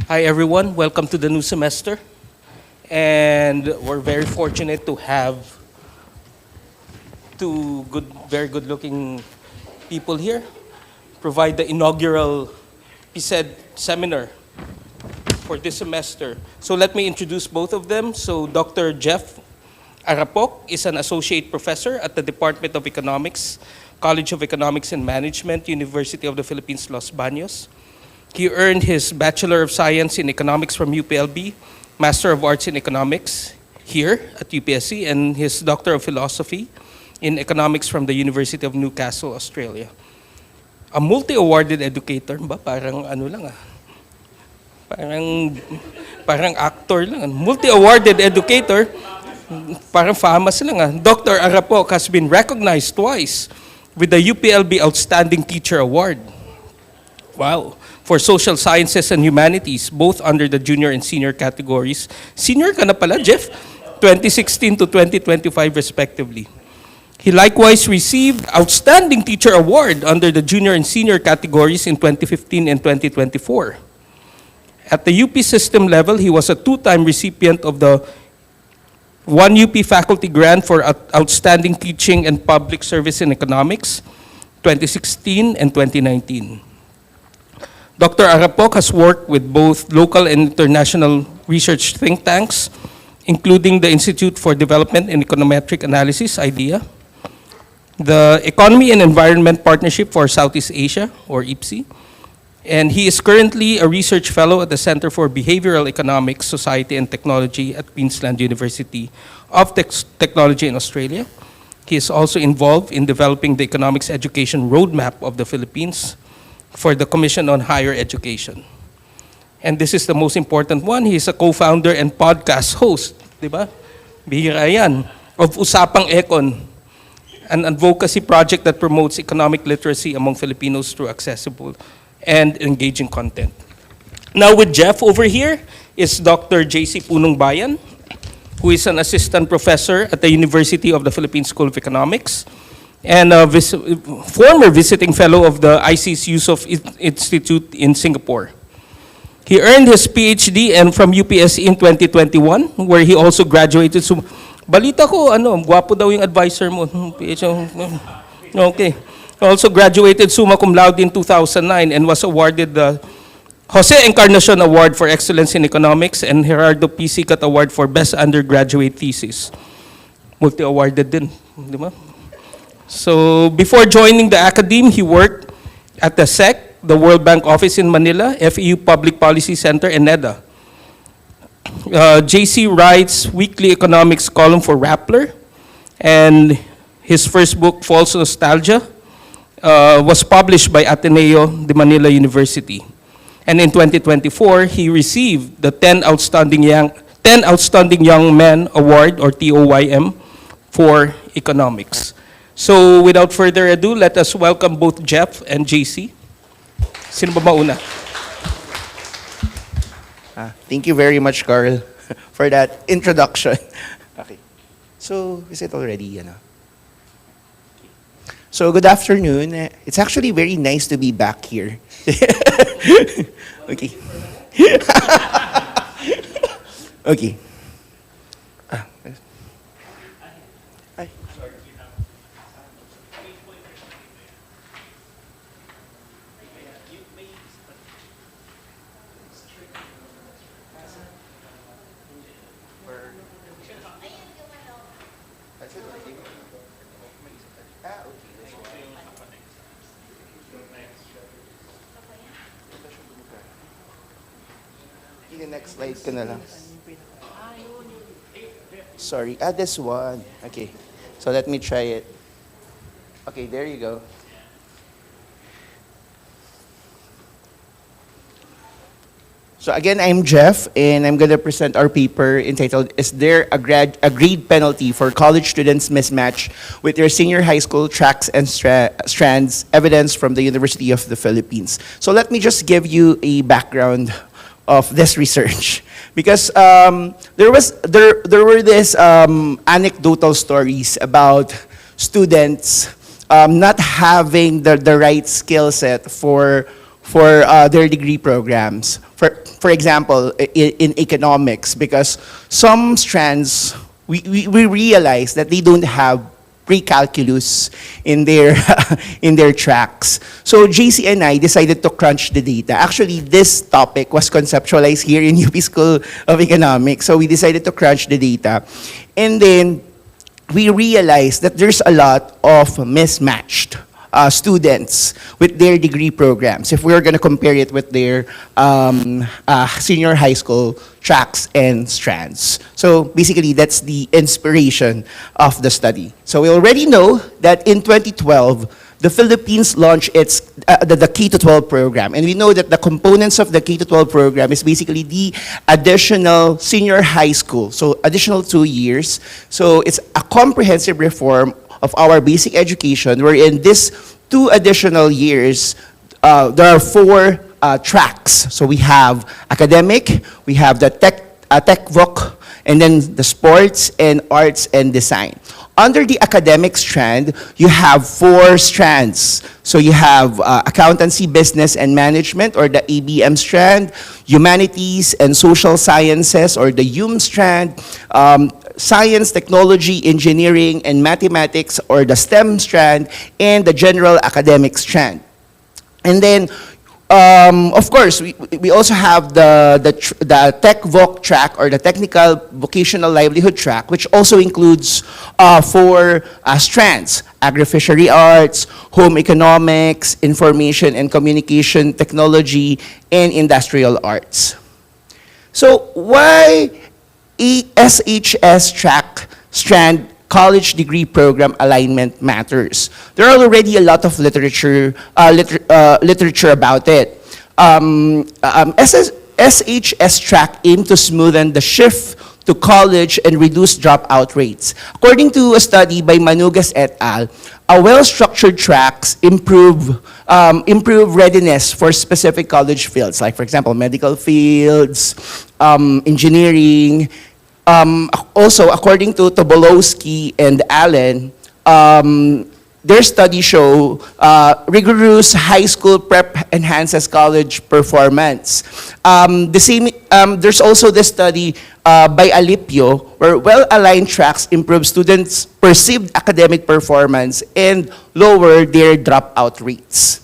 Hi everyone, welcome to the new semester. And we're very fortunate to have two very good looking people here provide the inaugural PCED seminar for this semester. So let me introduce both of them. So Dr. Jeff Arapok is an associate professor at the Department of Economics, College of Economics and Management, University of the Philippines, Los Baños. He earned his Bachelor of Science in Economics from UPLB, Master of Arts in Economics here at UPSC, and his Doctor of Philosophy in Economics from the University of Newcastle, Australia. A multi-awarded educator, ba? Parang ano lang Parang actor lang. Multi-awarded educator, parang famous lang Dr. Arapok has been recognized twice with the UPLB Outstanding Teacher Award. Wow. For Social Sciences and Humanities, both under the junior and senior categories. Senior ka na pala, Jeff? 2016 to 2025 respectively. He likewise received Outstanding Teacher Award under the junior and senior categories in 2015 and 2024. At the UP system level, he was a two-time recipient of the 1 UP Faculty Grant for Outstanding Teaching and Public Service in Economics, 2016 and 2019. Dr. Arapok has worked with both local and international research think tanks, including the Institute for Development and Econometric Analysis, IDEA, the Economy and Environment Partnership for Southeast Asia, or UPSE, and he is currently a research fellow at the Center for Behavioral Economics, Society and Technology at Queensland University of Technology in Australia. He is also involved in developing the economics education roadmap of the Philippines for the Commission on Higher Education. And this is the most important one. He is a co-founder and podcast host, di ba? Bihira yan, of Usapang Econ, an advocacy project that promotes economic literacy among Filipinos through accessible and engaging content. Now with Jeff over here is Dr. JC Bayan, who is an assistant professor at the University of the Philippines School of Economics and a former visiting fellow of the IC's Yusof Institute in Singapore. He earned his PhD from UPSE in 2021, where he also graduated. Balita ko, gwapo daw yung advisor mo. Okay. Also graduated summa cum laude in 2009 and was awarded the Jose Encarnacion Award for Excellence in Economics and Gerardo P. Sicat Award for Best Undergraduate Thesis. Multi-awarded din, di ba? So before joining the academe, he worked at the SEC, the World Bank Office in Manila, FEU Public Policy Center, and NEDA. JC writes weekly economics column for Rappler, and his first book, False Nostalgia, was published by Ateneo de Manila University. And in 2024, he received the 10 Outstanding Young Men Award, or TOYM, for economics. So without further ado, let us welcome both Jeff and JC. Sino ba mauna? Thank you very much, Carl, for that introduction. Okay. So, is it already, So, good afternoon. It's actually very nice to be back here. Okay. Okay. The next slide ka na lang. Sorry. This one. Okay. So let me try it. Okay, there you go. So again, I'm Jeff, and I'm going to present our paper entitled, Is There a Grade Penalty for College Students Mismatch with Their Senior High School Tracks and Strands, Evidence from the University of the Philippines. So let me just give you a background of this research, because there were these anecdotal stories about students not having the right skill set for for their degree programs. For example, in economics, because some strands, we realize that they don't have pre-calculus in their in their tracks. So JC and I decided to crunch the data. Actually, this topic was conceptualized here in UP School of Economics. So we decided to crunch the data. And then we realized that there's a lot of mismatched students with their degree programs if we're going to compare it with their senior high school tracks and strands. So basically, that's the inspiration of the study. So we already know that in 2012, the Philippines launched its the K-12 program. And we know that the components of the K-12 program is basically the additional senior high school, so additional 2 years. So it's a comprehensive reform of our basic education, where in this 2 additional years, there are 4 tracks. So we have academic, we have the tech voc, and then the sports and arts and design. Under the academic strand, you have 4 strands. So you have accountancy, business, and management, or the ABM strand, humanities and social sciences, or the UM strand, science, technology, engineering, and mathematics, or the STEM strand, and the general academic strand. And then, of course, we also have the Tech Voc track, or the Technical Vocational Livelihood track, which also includes 4 strands: agri-fishery arts, home economics, information and communication technology, and industrial arts. So why SHS track strand college degree program alignment matters? There are already a lot of literature about it. SHS track aimed to smoothen the shift to college and reduce dropout rates. According to a study by Manugas et al., a well-structured tracks improve readiness for specific college fields, like, for example, medical fields, engineering. Also, according to Tobolowsky and Allen, their study show rigorous high school prep enhances college performance. There's also this study by Alipio, where well-aligned tracks improve students' perceived academic performance and lower their dropout rates.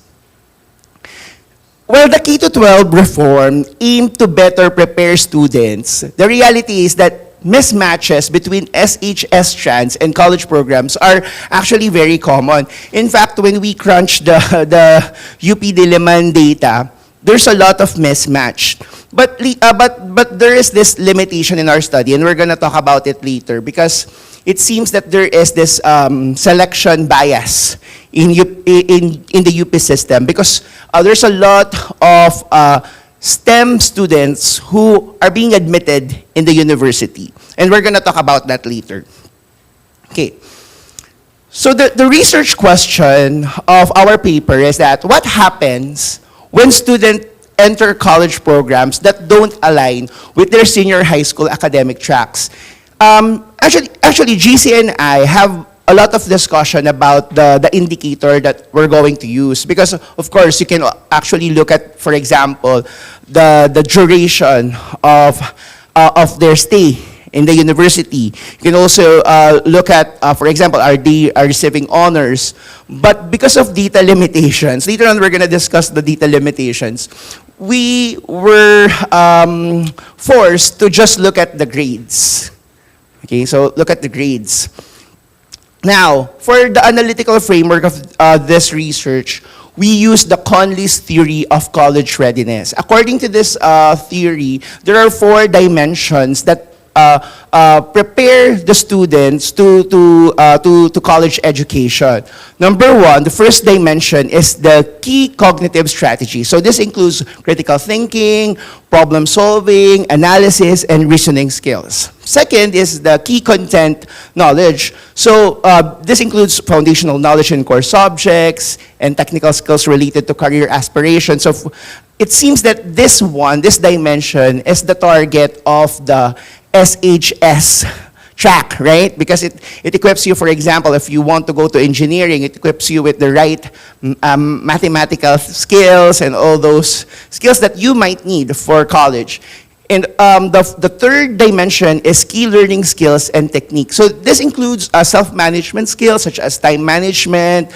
Well, the K-12 reform aimed to better prepare students. The reality is that mismatches between SHS strands and college programs are actually very common. In fact, when we crunch the UP Diliman data, there's a lot of mismatch. But there is this limitation in our study, and we're going to talk about it later, because it seems that there is this selection bias in the UP system, because there's a lot of STEM students who are being admitted in the university. And we're going to talk about that later. Okay. So the research question of our paper is that what happens when students enter college programs that don't align with their senior high school academic tracks? Actually, GC and I have a lot of discussion about the indicator that we're going to use, because of course you can actually look at, for example, the duration of their stay in the university. You can also look at, for example, are they receiving honors? But because of data limitations, later on we're going to discuss the data limitations, we were forced to just look at the grades. Okay, so look at the grades. Now, for the analytical framework of this research, we use the Conley's theory of college readiness. According to this theory, there are 4 dimensions that prepare the students to college education. Number 1, the first dimension is the key cognitive strategy. So this includes critical thinking, problem solving, analysis, and reasoning skills. Second is the key content knowledge. So this includes foundational knowledge in core subjects and technical skills related to career aspirations. So it seems that this dimension is the target of the SHS track, right? Because it equips you, for example, if you want to go to engineering, it equips you with the right mathematical skills and all those skills that you might need for college. And the third dimension is key learning skills and techniques. So this includes self-management skills such as time management,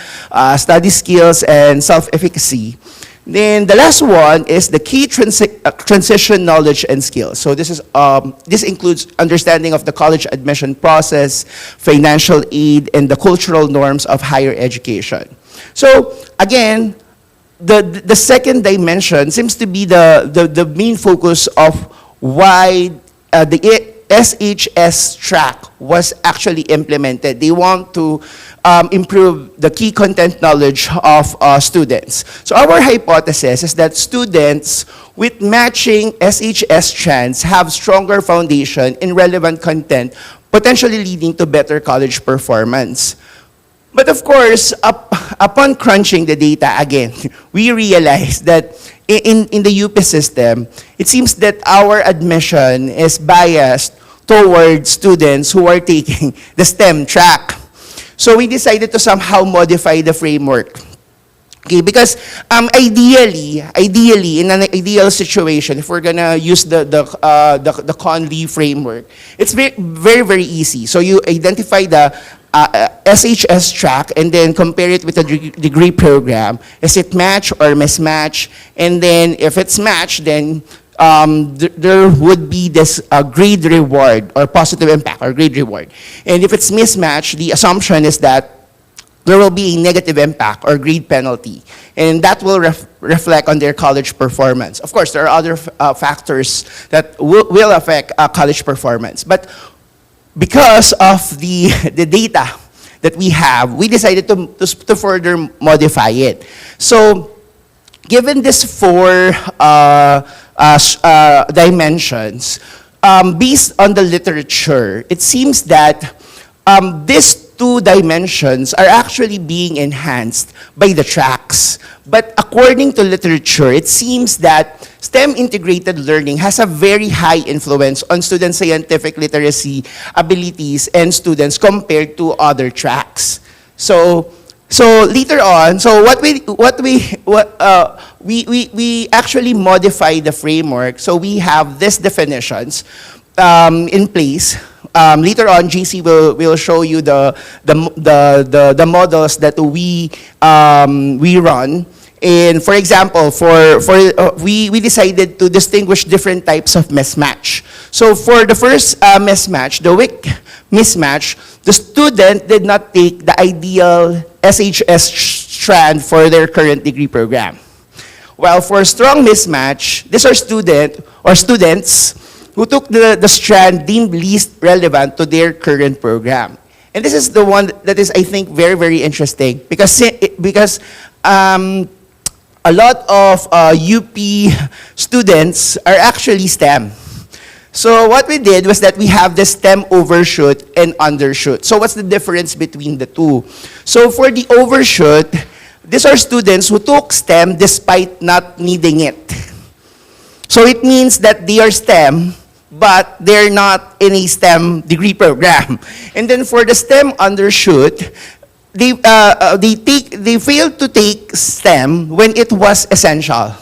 study skills, and self-efficacy. Then the last one is the key transition knowledge and skills. So this includes understanding of the college admission process, financial aid, and the cultural norms of higher education. So again, the second dimension seems to be the main focus of why the SHS track was actually implemented. They want to improve the key content knowledge of students. So our hypothesis is that students with matching SHS strands have stronger foundation in relevant content, potentially leading to better college performance. But of course, upon crunching the data again, we realized that in the UP system, it seems that our admission is biased towards students who are taking the STEM track. So we decided to somehow modify the framework. Okay, because ideally, in an ideal situation, if we're gonna use the Conley framework, it's very easy. So you identify the SHS track and then compare it with a degree program. Is it match or mismatch? And then if it's match, then there would be this grade reward or positive impact or grade reward. And if it's mismatch, the assumption is that there will be a negative impact or grade penalty. And that will reflect on their college performance. Of course, there are other factors that will affect college performance. But because of the data that we have, we decided to further modify it. So given these four dimensions, based on the literature, it seems that these two dimensions are actually being enhanced by the tracks. But according to literature, it seems that STEM integrated learning has a very high influence on student scientific literacy abilities and students compared to other tracks. So later on, so we actually modify the framework. So we have these definitions in place. Later on, JC will show you the models that we run. And for example, we decided to distinguish different types of mismatch. So for the first mismatch, the weak mismatch, the student did not take the ideal SHS strand for their current degree program. While for strong mismatch, these are students who took the strand deemed least relevant to their current program. And this is the one that is, I think, very interesting because a lot of UP students are actually STEM. So what we did was that we have the STEM overshoot and undershoot. So what's the difference between the two? So for the overshoot, these are students who took STEM despite not needing it. So it means that they are STEM, but they're not in a STEM degree program. And then for the STEM undershoot, they failed to take STEM when it was essential.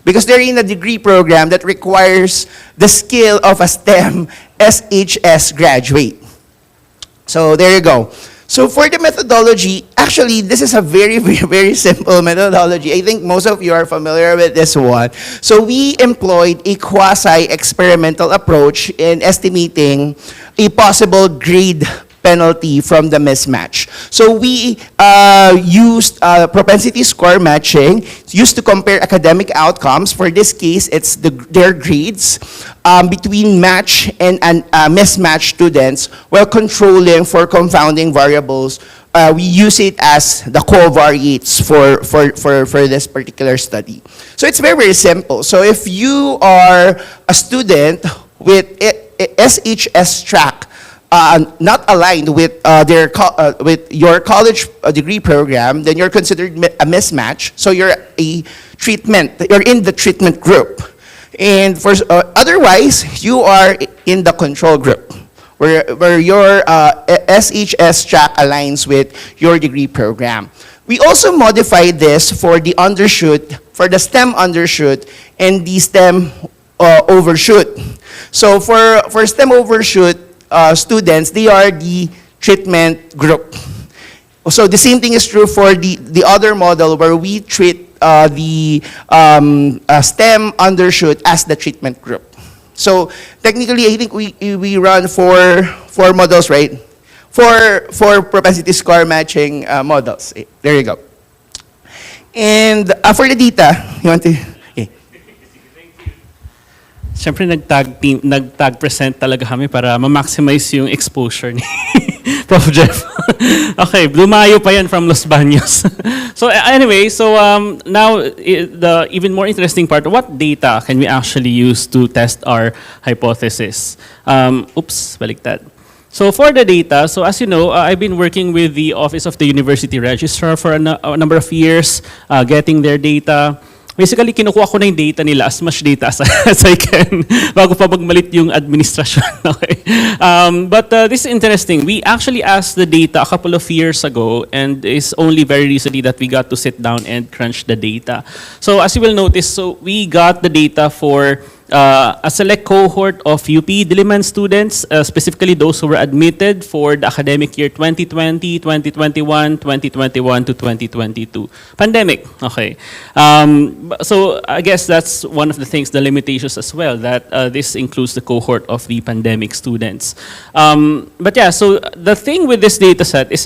Because they're in a degree program that requires the skill of a STEM SHS graduate. So there you go. So for the methodology, actually, this is a very simple methodology. I think most of you are familiar with this one. So we employed a quasi-experimental approach in estimating a possible grade penalty from the mismatch. So we used propensity score matching, used to compare academic outcomes. For this case, it's their grades between match and mismatch students, while controlling for confounding variables. We use it as the covariates for this particular study. So it's very simple. So if you are a student with SHS track, not aligned with with your college degree program, then you're considered a mismatch. So you're you're in the treatment group. And for otherwise, you are in the control group, where your SHS track aligns with your degree program. We also modified this for the undershoot, for the STEM undershoot and the STEM overshoot. So for STEM overshoot students, they are the treatment group. So the same thing is true for the other model where we treat the STEM undershoot as the treatment group. So technically, I think we run four models, right? Four propensity score matching models. There you go. And for the data, you want to? Okay. Siyempre nag-tag present talaga kami para ma-maximize yung exposure ni Prof. Jeff. Okay, lumayo pa yan from Los Baños. So anyway, now the even more interesting part, what data can we actually use to test our hypothesis? Baliktad. So for the data, so as you know, I've been working with the Office of the University Registrar for a number of years, getting their data. Basically, kinukuha ko na yung data nila, as much data as I can, bago pa magmalit yung administrasyon. Okay? But this is interesting. We actually asked the data a couple of years ago, and it's only very recently that we got to sit down and crunch the data. So as you will notice, so we got the data for a select cohort of UP Diliman students, specifically those who were admitted for the academic year 2020, 2021, 2021 to 2022. Pandemic, okay. So I guess that's one of the things, the limitations as well, that this includes the cohort of the pandemic students. But yeah, so the thing with this data set is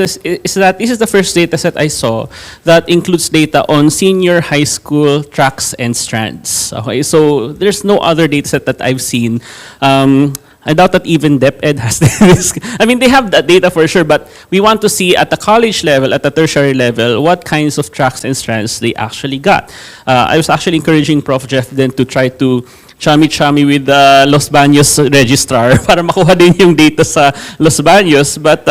that this is the first data set I saw that includes data on senior high school tracks and strands. Okay, so there's no other data set that I've seen. I doubt that even DepEd has this. I mean, they have that data for sure, but we want to see at the college level, at the tertiary level, what kinds of tracks and strands they actually got. I was actually encouraging Prof. Jeff then to try to chami-chami with the Los Baños registrar para makuha din yung data sa Los Baños, but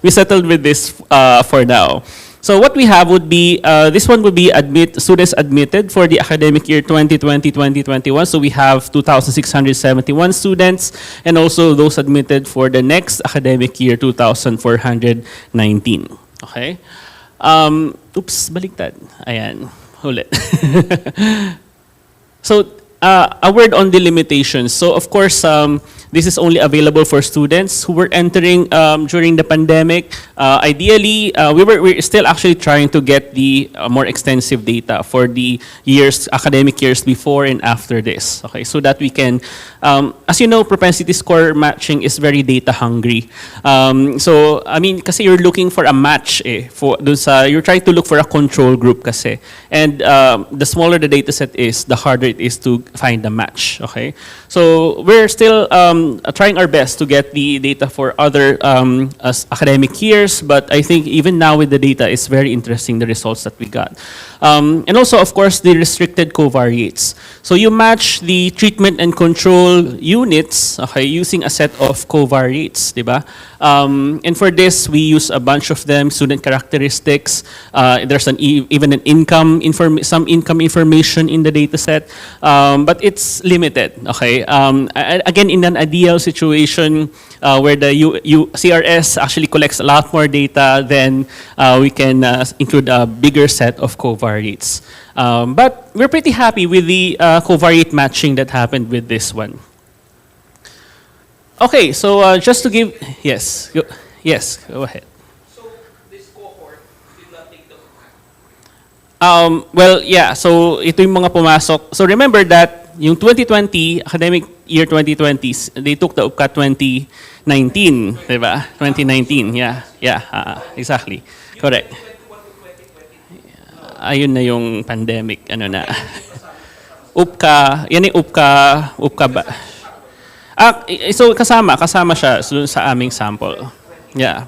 we settled with this for now. So what we have would be, this one would be students admitted for the academic year 2020-2021. So we have 2,671 students, and also those admitted for the next academic year, 2,419. Okay? Baliktad. Ayan. Ulit. So, a word on the limitations. So of course, this is only available for students who were entering during the pandemic. Ideally, we're still actually trying to get the more extensive data for the academic years before and after this. Okay, so that we can, as you know, propensity score matching is very data hungry. So I mean, kasi you're looking for a match you're trying to look for a control group kasi, and the smaller the data set is, the harder it is to find a match. Okay, so we're still trying our best to get the data for other academic years, but I think even now with the data, it's very interesting, the results that we got. And also, of course, the restricted covariates. So you match the treatment and control units, okay, using a set of covariates, diba? And for this, we use a bunch of them, student characteristics. There's even some income information in the data set, but it's limited, okay? Again, in an ideal situation where the CRS actually collects a lot more data, then we can include a bigger set of covariates. But we're pretty happy with the covariate matching that happened with this one. Okay, so just to give, yes, go ahead. So this cohort did not take the Well, yeah, so ito yung mga pumasok. So remember that yung 2020, academic year 2020, they took the UPCA 2019, diba? 2019, yeah, exactly, correct. Ayun na yung pandemic, ano na. UPCA, yan yung UPCA ba? So kasama siya sa aming sample. Yeah.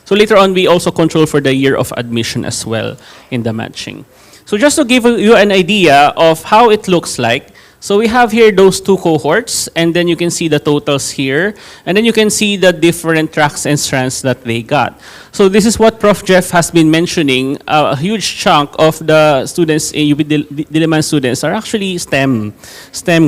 So later on, we also control for the year of admission as well in the matching. So just to give you an idea of how it looks like, So we have here those two cohorts, and then you can see the totals here, and then you can see the different tracks and strands that they got. So this is what Prof. Jeff has been mentioning. A huge chunk of the students in UP Diliman students are actually STEM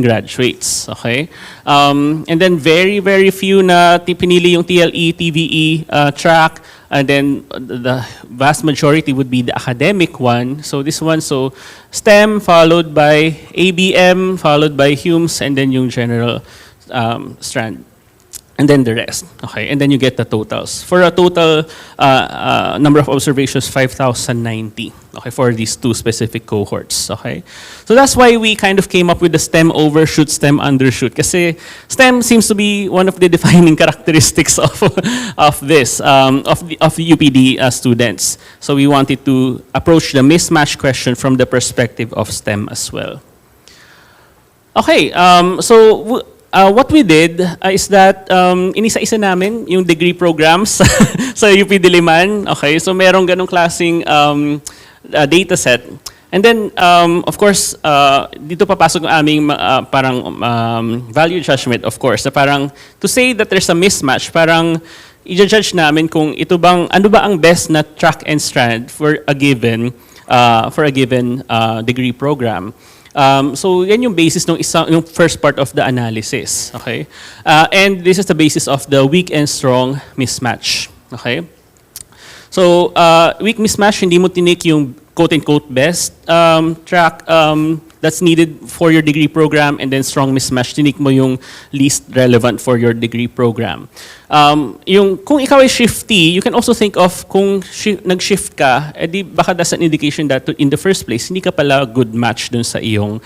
graduates. Okay, and then very few na pinili yung TLE, TVE track. And then the vast majority would be the academic one. So this one, so STEM followed by ABM, followed by HUMS, and then yung general strand. And then the rest, okay? And then you get the totals. For a total number of observations, 5,090, okay, for these two specific cohorts, okay? So that's why we kind of came up with the STEM overshoot, STEM undershoot. Kasi STEM seems to be one of the defining characteristics of this, of the UPD students. So we wanted to approach the mismatch question from the perspective of STEM as well. Okay, what we did is that inisa-isa namin yung degree programs sa UP Diliman. Okay, so merong ganong klaseng data set. And then, of course, dito papasok ang aming parang value judgment, of course. Na parang, to say that there's a mismatch, parang i-judge namin kung ano ba ang best na track and strand for a given degree program. So yan yung basis yung first part of the analysis, okay? And this is the basis of the weak and strong mismatch, okay? So weak mismatch, hindi mo tinik yung quote-unquote best track that's needed for your degree program, and then strong mismatch, tinik mo yung least relevant for your degree program. Kung ikaw ay shifty, you can also think of kung nag-shift ka, edi baka that's an indication that in the first place, hindi ka pala good match dun sa iyong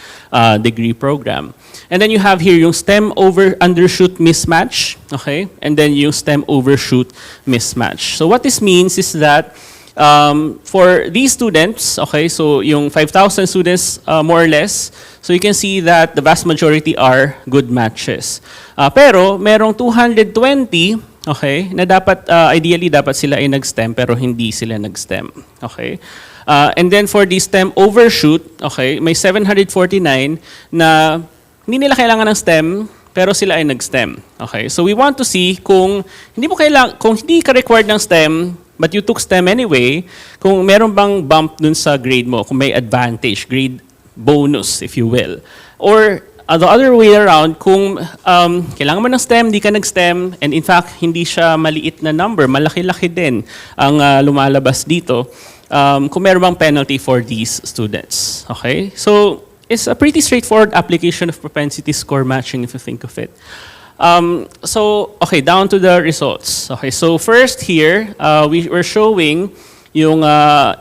degree program. And then you have here yung STEM undershoot mismatch, okay? And then yung STEM overshoot mismatch. So what this means is that for these students, okay, so yung 5,000 students more or less, so you can see that the vast majority are good matches. Pero merong 220, okay, na dapat, ideally dapat sila ay nag-STEM pero hindi sila nag-STEM, okay? And then for the STEM overshoot, okay, may 749 na hindi nila kailangan ng STEM, pero sila ay nag-STEM. Okay? So we want to see kung hindi ka required ng STEM, but you took STEM anyway, kung meron bang bump dun sa grade mo, kung may advantage, grade bonus, if you will. Or the other way around, kung kailangan mo ng STEM, di ka nag-STEM, and in fact, hindi siya maliit na number, malaki-laki din ang lumalabas dito, kung meron bang penalty for these students. Okay? So it's a pretty straightforward application of propensity score matching if you think of it. Okay, down to the results. Okay, so first here, we were showing yung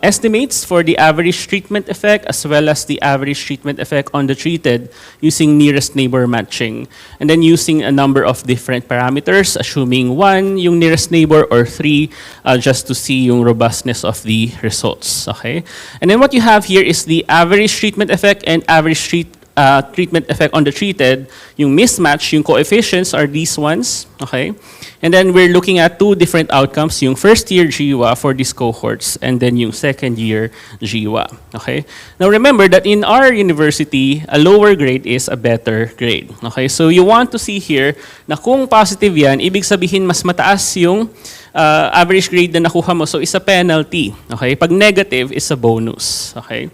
estimates for the average treatment effect as well as the average treatment effect on the treated using nearest neighbor matching. And then using a number of different parameters, assuming 1 yung nearest neighbor or 3 just to see yung robustness of the results. Okay? And then what you have here is the average treatment effect and average treatment effect on the treated. Yung mismatch, yung coefficients are these ones. Okay? And then we're looking at two different outcomes, yung first year GWA for these cohorts and then yung second year GWA. Okay? Now remember that in our university, a lower grade is a better grade. Okay? So you want to see here na kung positive yan, ibig sabihin mas mataas yung average grade na nakuha mo. So it's a penalty. Okay? Pag negative, is a bonus. Okay?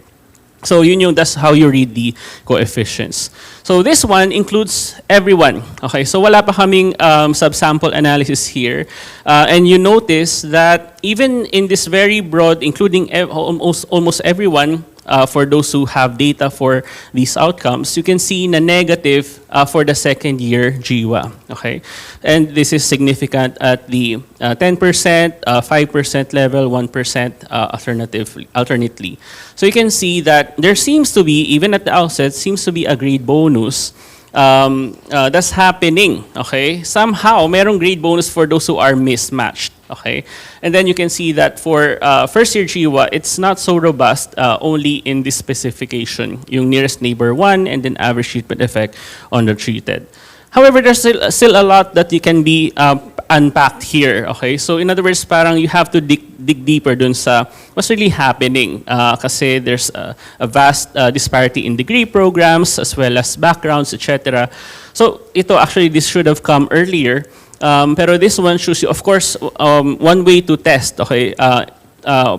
So that's how you read the coefficients. So this one includes everyone. Okay, so wala pa kaming subsample analysis here. And you notice that even in this very broad, including almost everyone, for those who have data for these outcomes, you can see na negative for the second year GWA. Okay? And this is significant at the 10%, 5% level, 1% alternately. So you can see that there seems to be, even at the outset, seems to be a grade bonus that's happening. Okay? Somehow, merong grade bonus for those who are mismatched. Okay? And then you can see that for first year GWA, it's not so robust only in this specification, yung nearest neighbor 1 and then average treatment effect on the treated. However, there's still a lot that you can be unpacked here. Okay, so in other words, parang you have to dig deeper dun sa what's really happening. Kasi there's a vast disparity in degree programs as well as backgrounds, etc. So ito actually this should have come earlier. Pero this one shows you, of course, one way to test. Okay.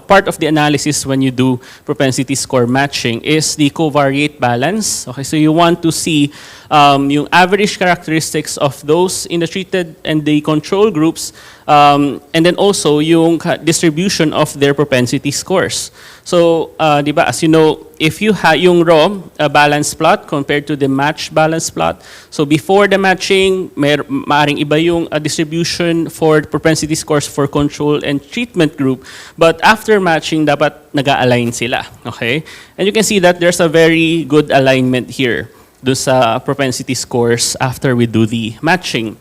Part of the analysis when you do propensity score matching is the covariate balance. Okay, so you want to see yung average characteristics of those in the treated and the control groups, and then also yung distribution of their propensity scores. So, di ba, as you know, if you have yung raw balance plot compared to the match balance plot, so before the matching, maaring iba yung distribution for propensity scores for control and treatment group, but after matching, dapat nag-align sila. Okay? And you can see that there's a very good alignment here do sa propensity scores after we do the matching.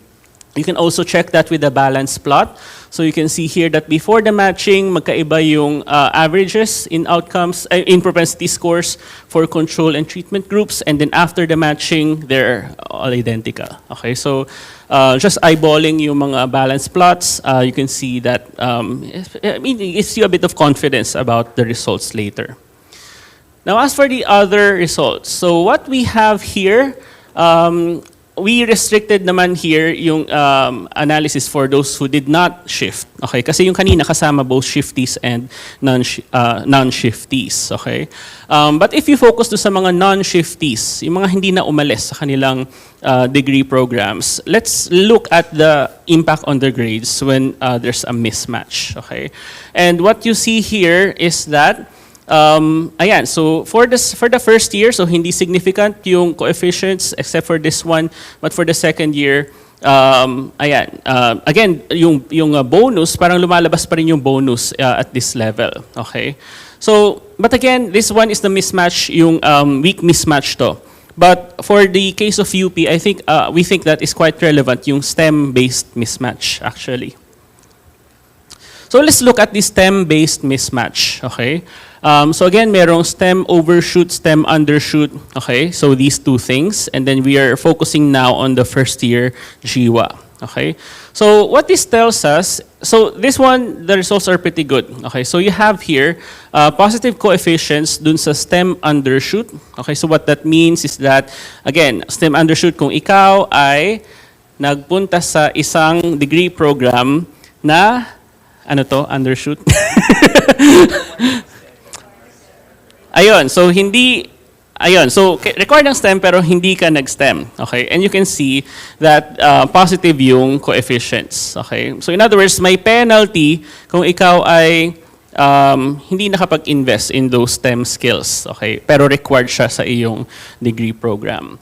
You can also check that with the balance plot. So you can see here that before the matching, magkaiba yung averages in outcomes, in propensity scores for control and treatment groups. And then after the matching, they're all identical. Okay, so just eyeballing yung mga balance plots, you can see that it gives you a bit of confidence about the results later. Now, as for the other results, so what we have here, we restricted naman here yung analysis for those who did not shift. Okay, kasi yung kanina kasama both shifties and non-shifties. Okay, but if you focus to sa mga non-shifties, yung mga hindi na umalis sa kanilang degree programs, let's look at the impact on their grades when there's a mismatch. Okay, and what you see here is that ayan, so for the first year, so hindi significant yung coefficients except for this one, but for the second year, ayan, again, yung bonus, parang lumalabas pa rin yung bonus at this level, okay? So, but again, this one is the mismatch, yung weak mismatch to. But for the case of UP, I think we think that is quite relevant, yung STEM-based mismatch, actually. So let's look at the STEM-based mismatch, okay? So again, merong STEM overshoot, STEM undershoot, okay? So these two things, and then we are focusing now on the first year JIWA, okay? So what this tells us, so this one, the results are pretty good, okay? So you have here positive coefficients dun sa STEM undershoot, okay? So what that means is that, again, STEM undershoot, kung ikaw ay nagpunta sa isang degree program na ano to, undershoot? Ayun, so hindi, ayun, so required ng STEM pero hindi ka nag-STEM, okay? And you can see that positive yung coefficients, okay? So in other words, may penalty kung ikaw ay hindi nakapag-invest in those STEM skills, okay? Pero required siya sa iyong degree program.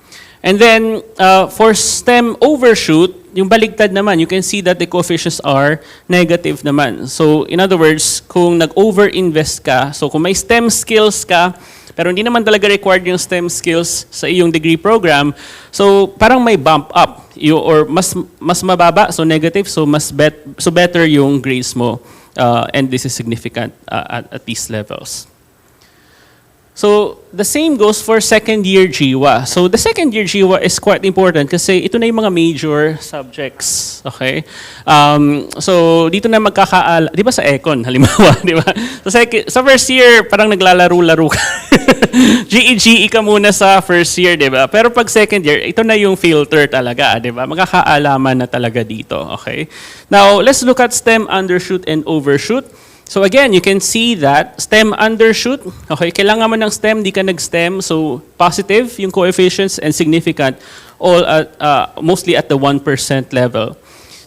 And then, for STEM overshoot, yung baligtad naman, you can see that the coefficients are negative naman. So, in other words, kung nag-over-invest ka, so kung may STEM skills ka, pero hindi naman talaga required yung STEM skills sa iyong degree program, so parang may bump up, or mas mababa, so negative, so so better yung grades mo, and this is significant at these levels. So, the same goes for second year JIWA. So, the second year JIWA is quite important kasi ito na yung mga major subjects, okay? So, dito na magkakaala, di ba sa Econ, halimbawa, di ba? Sa first year, parang naglalaro-laro ka. GE ka muna sa first year, di ba? Pero pag second year, ito na yung filter talaga, di ba? Magkakaalaman na talaga dito, okay? Now, let's look at STEM undershoot and overshoot. So again, you can see that STEM undershoot, okay, kailangan mo ng STEM, di ka nag-STEM, so positive yung coefficients and significant, all at, mostly at the 1% level.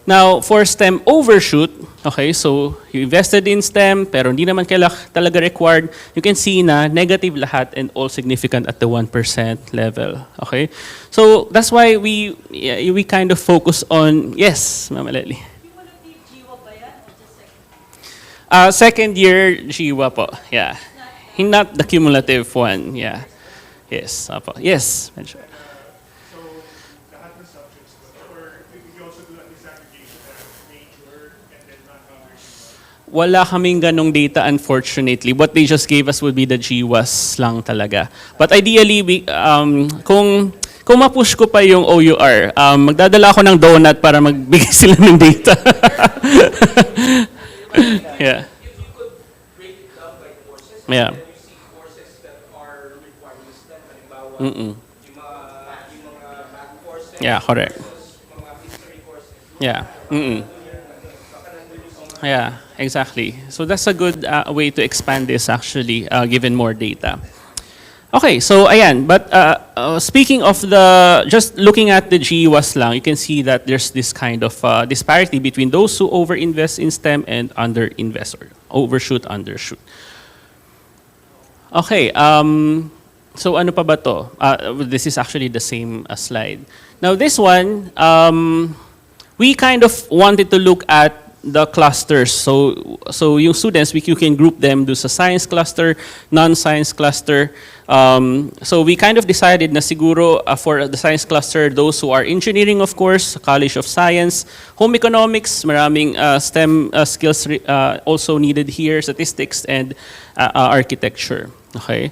Now, for STEM overshoot, okay, so you invested in STEM, pero hindi naman talaga required, you can see na negative lahat and all significant at the 1% level, okay? So that's why we kind of focus on, yes, Ma'am Aleli. Second year JIWA po, yeah. Not the cumulative one, yeah. Yes, apo. Yes, medyo. So, lahat ng subjects, or you also do that disaggregation as major and then non-major? Wala kaming ganong data, unfortunately. What they just gave us would be the JIWAs lang talaga. But ideally, kung kung ma-push ko pa yung OUR, magdadala ako ng donut para magbigay sila ng data. Yeah. Yeah. Yeah, correct. Yeah. Yeah, exactly. So that's a good way to expand this actually, given more data. Okay, so ayan, but speaking of just looking at the GWAS lang, you can see that there's this kind of disparity between those who overinvest in STEM and underinvest, or overshoot, undershoot. Okay, so ano pa ba to? This is actually the same slide. Now this one, we kind of wanted to look at the clusters. So yung students, you can group them do sa science cluster, non-science cluster. So we kind of decided na siguro for the science cluster, those who are engineering, of course, College of Science, home economics, maraming STEM skills also needed here, statistics and architecture. Okay,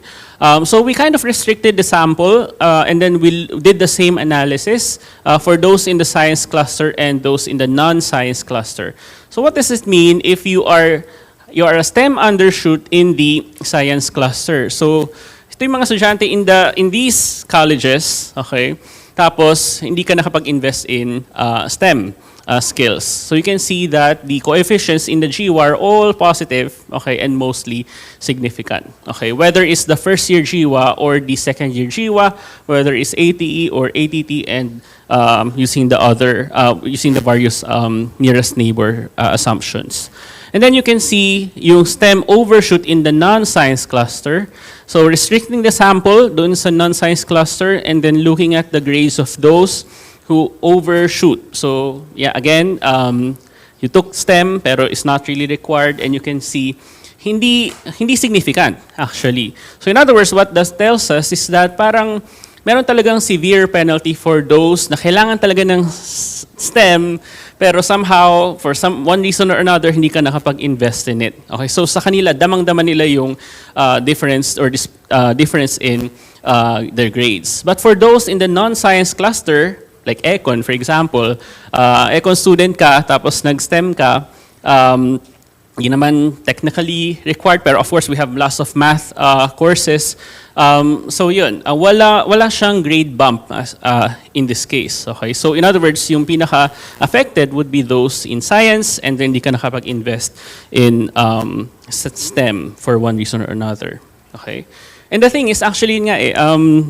so we kind of restricted the sample and then we did the same analysis for those in the science cluster and those in the non-science cluster. So what does it mean if you are a STEM undershoot in the science cluster? So ito yung mga estudyante in these colleges, okay? Tapos hindi ka nakapag-invest in STEM skills. So you can see that the coefficients in the GWA are all positive, okay, and mostly significant. Okay, whether it's the first year GWA or the second year GWA, whether it's ATE or ATT, and using the various nearest neighbor assumptions. And then you can see yung STEM overshoot in the non-science cluster. So restricting the sample dun sa non-science cluster and then looking at the grades of those who overshoot. So yeah, again, you took STEM pero it's not really required, and you can see hindi significant actually. So in other words, what that tells us is that parang meron talagang severe penalty for those na kailangan talaga ng STEM pero somehow for one reason or another hindi ka nakapag-invest in it. Okay, so sa kanila damang-dama nila yung difference in their grades. But for those in the non-science cluster, like Econ, for example, Econ student ka, tapos nag-STEM ka, hindi naman technically required, pero of course we have lots of math courses. So yun, wala siyang grade bump in this case. Okay, so in other words, yung pinaka-affected would be those in science, and then hindi ka nakapag-invest in STEM for one reason or another. Okay. And the thing is, actually nga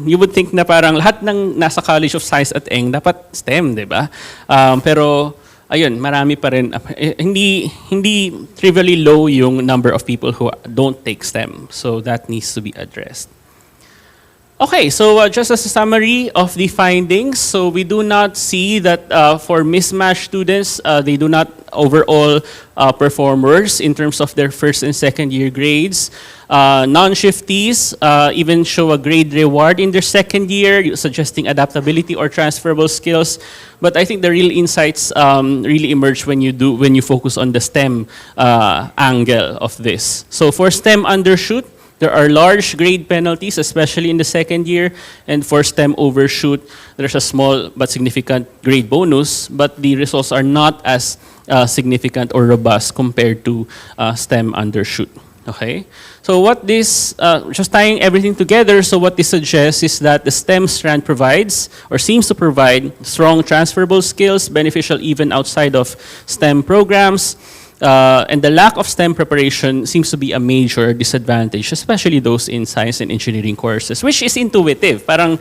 you would think na parang lahat ng nasa College of Science at ENG dapat STEM, di ba? Pero, ayun, marami pa rin, hindi trivially low yung number of people who don't take STEM. So that needs to be addressed. Okay, so just as a summary of the findings, so we do not see that for mismatched students, they do not overall perform worse in terms of their first and second year grades. Non-shiftees even show a grade reward in their second year, suggesting adaptability or transferable skills. But I think the real insights really emerge when you focus on the STEM angle of this. So for STEM undershoot, there are large grade penalties, especially in the second year, and for STEM overshoot, there's a small but significant grade bonus, but the results are not as significant or robust compared to STEM undershoot. Okay, so what this, just tying everything together, so what this suggests is that the STEM strand provides, or seems to provide, strong transferable skills, beneficial even outside of STEM programs. And the lack of STEM preparation seems to be a major disadvantage, especially those in science and engineering courses, which is intuitive. Parang,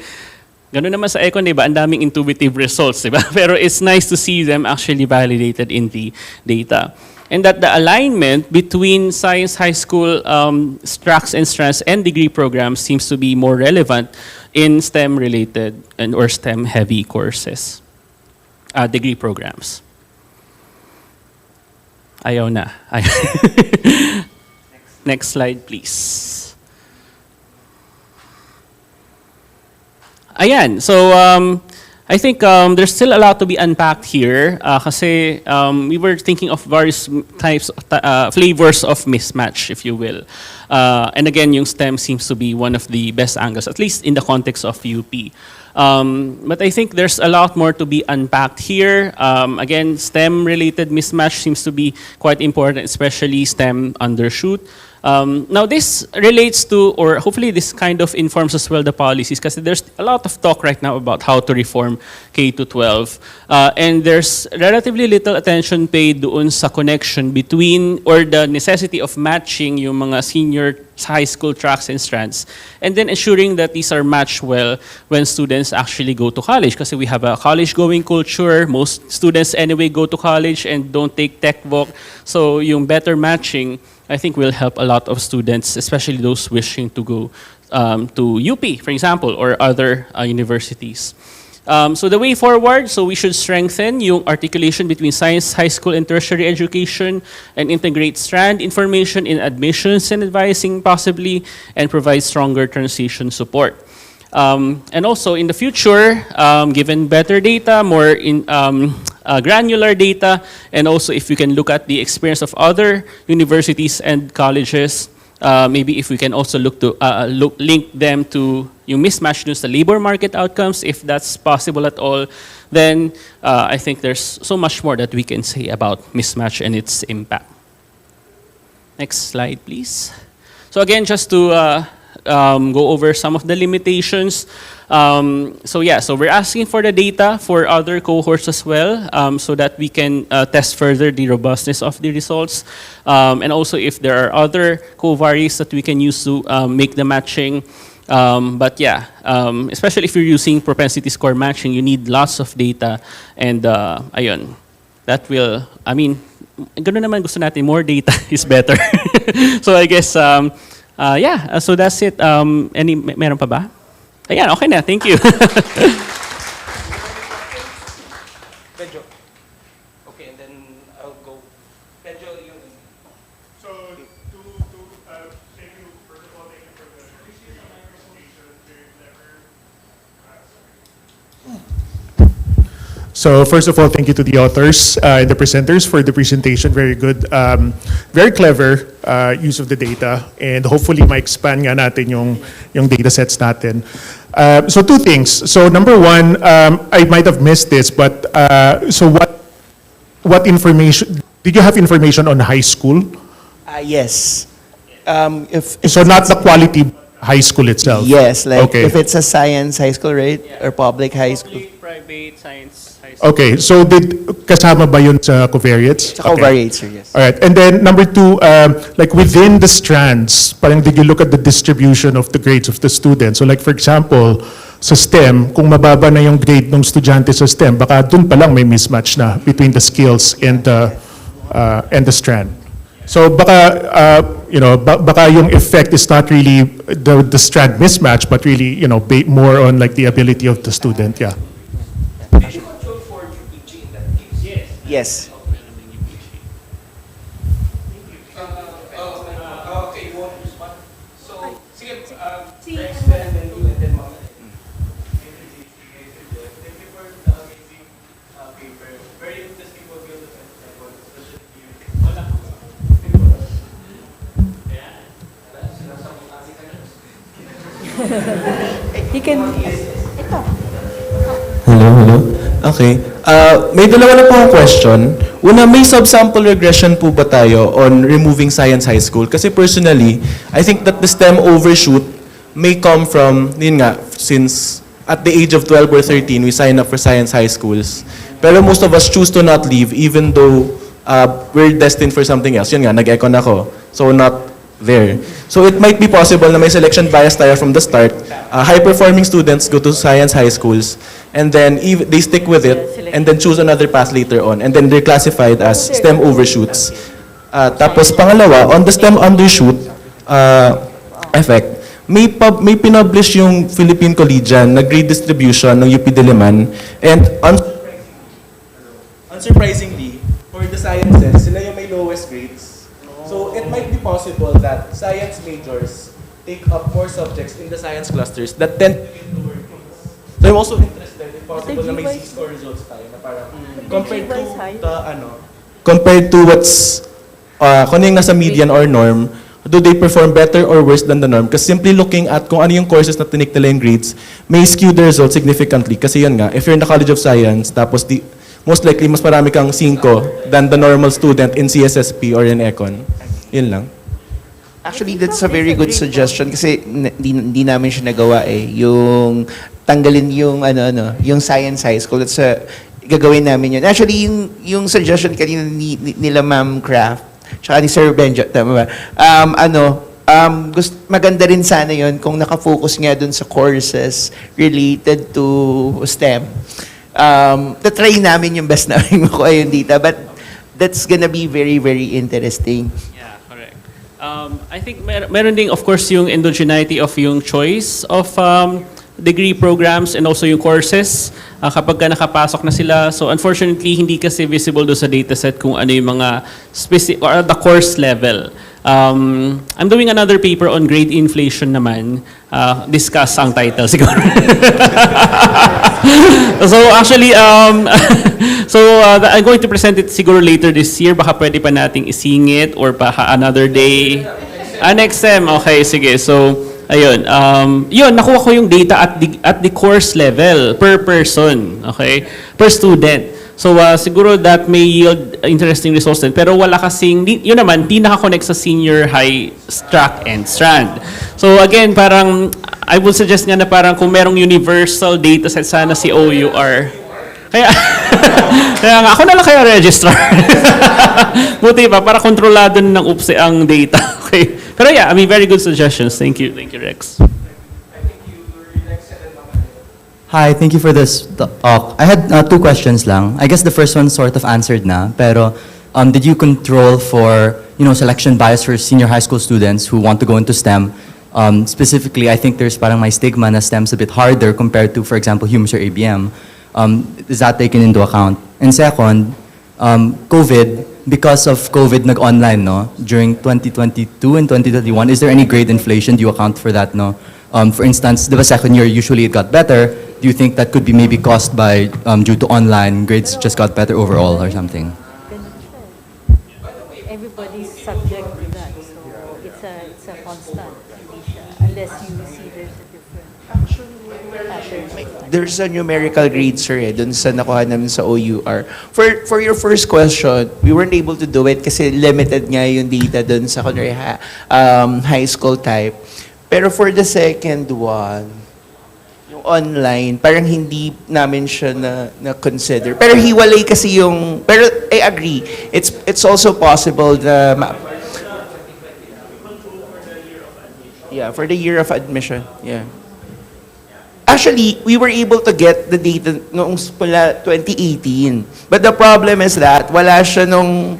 gano'n naman sa Econ, diba? Ang daming intuitive results, diba? Pero it's nice to see them actually validated in the data. And that the alignment between science high school tracks and strands and degree programs seems to be more relevant in STEM-related or STEM-heavy courses, degree programs. Ayaw na. Next slide, please. Ayan. So, I think there's still a lot to be unpacked here kasi we were thinking of various types, flavors of mismatch, if you will. And again, yung STEM seems to be one of the best angles, at least in the context of UP. But I think there's a lot more to be unpacked here. Again, STEM-related mismatch seems to be quite important, especially STEM undershoot. Now, this relates to, or hopefully this kind of informs as well the policies, because there's a lot of talk right now about how to reform K-12. And there's relatively little attention paid doon sa connection between, or the necessity of matching yung mga senior high school tracks and strands, and then ensuring that these are matched well when students actually go to college. Kasi we have a college-going culture. Most students anyway go to college and don't take tech voc. So yung better matching, I think, will help a lot of students, especially those wishing to go to UP, for example, or other universities. So the way forward, so we should strengthen yung articulation between science, high school, and tertiary education, and integrate strand information in admissions and advising possibly, and provide stronger transition support. And also in the future, given better data, more granular data, and also if we can look at the experience of other universities and colleges, maybe if we can also look to link them to yung mismatch dun sa labor market outcomes, if that's possible at all, then I think there's so much more that we can say about mismatch and its impact. Next slide, please. So again, just to go over some of the limitations. So we're asking for the data for other cohorts as well, so that we can test further the robustness of the results. And also if there are other covariates that we can use to make the matching. Especially if you're using propensity score matching, you need lots of data. And ayun, that will, ganun naman gusto natin, more data is better. So I guess, so that's it. Meron pa ba? Ayan, okay na. Thank you. Medyo. Okay, and then I'll go. Medyo yung... So, thank you, first of all, thank you for the presentation. Very clever. So first of all, thank you to the authors and the presenters for the presentation. Very good, very clever use of the data, and hopefully ma-expand nga natin yung data sets natin. So two things. So number one, I might have missed this, but so what information, did you have information on high school? Yes. So not the quality high school itself? Yes, like Okay. if it's a science high school, right? Or public high school. Public, private, science, high school. Okay, so kasama ba yun sa covariates? It's a covariate, sir, yes. All right, and then number two, like within the strands, parang did you look at the distribution of the grades of the students? So like for example, sa STEM, kung mababa na yung grade ng estudyante sa STEM, baka dun pa lang may mismatch na between the skills and the strand. So baka, baka yung effect is not really the strand mismatch, but really, more on like the ability of the student, yeah. Did you control for UPG in that case? Yes. Okay, you want to respond? So, sige, next, and then you, and then Mama. Thank you for the amazing paper. Very interesting for me, especially you. You can, ito. Hello. Okay. May dalawa na po akong question. Una, may subsample regression po ba tayo on removing science high school? Kasi personally, I think that the STEM overshoot may come from, yun nga, since at the age of 12 or 13, we sign up for science high schools. Pero most of us choose to not leave even though we're destined for something else. Yun nga, nag-econ ako. So not there. So it might be possible na may selection bias tayo from the start. High-performing students go to science high schools and then they stick with it and then choose another path later on and then they're classified as STEM overshoots. Tapos pangalawa, on the STEM undershoot effect, may pinublish yung Philippine Collegian na grade distribution ng UP Diliman and unsurprisingly, for the sciences, sila yung may lowest grades. So it might be possible that science majors take up more subjects in the science clusters that tend to be lower grades. So I'm also interested if possible na may C-score results tayo na parang compared GY is to high. compared to what's kung ano yung nasa median or norm, do they perform better or worse than the norm? Kasi simply looking at kung ano yung courses na tinik nila yung grades, may skew the results significantly. Kasi yun nga, if you're in the College of Science, tapos most likely mas marami kang 5 than the normal student in CSSP or in Econ. Yun lang. Actually, that's a very good suggestion kasi hindi namin siya nagawa eh. Yung tanggalin yung yung science high school. That's gagawin namin yun. Actually, yung suggestion kanina nila Ma'am Craft, tsaka ni Sir Benjo, tama ba? Maganda rin sana yun kung nakafocus nga dun sa courses related to STEM. Try namin yung best namin makuha yung data, but that's gonna be very, very interesting. Yeah, correct. I think meron ding, of course, yung endogeneity of yung choice of degree programs and also yung courses kapag ka nakapasok na sila. So unfortunately, hindi kasi visible doon sa dataset kung ano yung mga specific or the course level. I'm doing another paper on grade inflation naman. Discuss ang title siguro. So actually, I'm going to present it siguro later this year. Baka pwede pa nating isingit or baka another day. Next sem, okay, sige. So, ayun. Yun, nakuha ko yung data at the course level per person, okay? Per student. So, siguro that may yield interesting results din. Pero wala kasing, yun naman, di nakakonect sa senior high track and strand. So, again, parang, I would suggest nga na parang kung merong universal data set, sana si OUR. Kaya, kaya nga, ako na lang kaya registrar. Buti pa, para kontrolado ng UPSE ang data. Okay. Pero yeah, I mean, very good suggestions. Thank you. Thank you, Rex. Hi, thank you for this talk. I had 2 questions lang. I guess the first one sort of answered na, pero did you control for, selection bias for senior high school students who want to go into STEM? Specifically, I think there's parang may stigma na STEM's a bit harder compared to, for example, humans or ABM. Is that taken into account? And second, COVID, because of COVID nag-online, no? During 2022 and 2021, is there any grade inflation? Do you account for that, no? For instance, the second year, usually it got better. Do you think that could be maybe caused by, due to online, grades just got better overall or something? Everybody's subject to that, so it's a constant, hindi siya, unless you see there's a different pattern. There's a numerical grade, sir, dun sa nakuha namin sa OUR. For your first question, we weren't able to do it kasi limited nga yung data dun sa high school type. Pero for the second one, yung online, parang hindi namin siya na-consider. Pero hiwalay kasi yung, pero I agree, it's also possible na, yeah, for the year of admission, yeah. Actually, we were able to get the data noong 2018. But the problem is that wala siya nung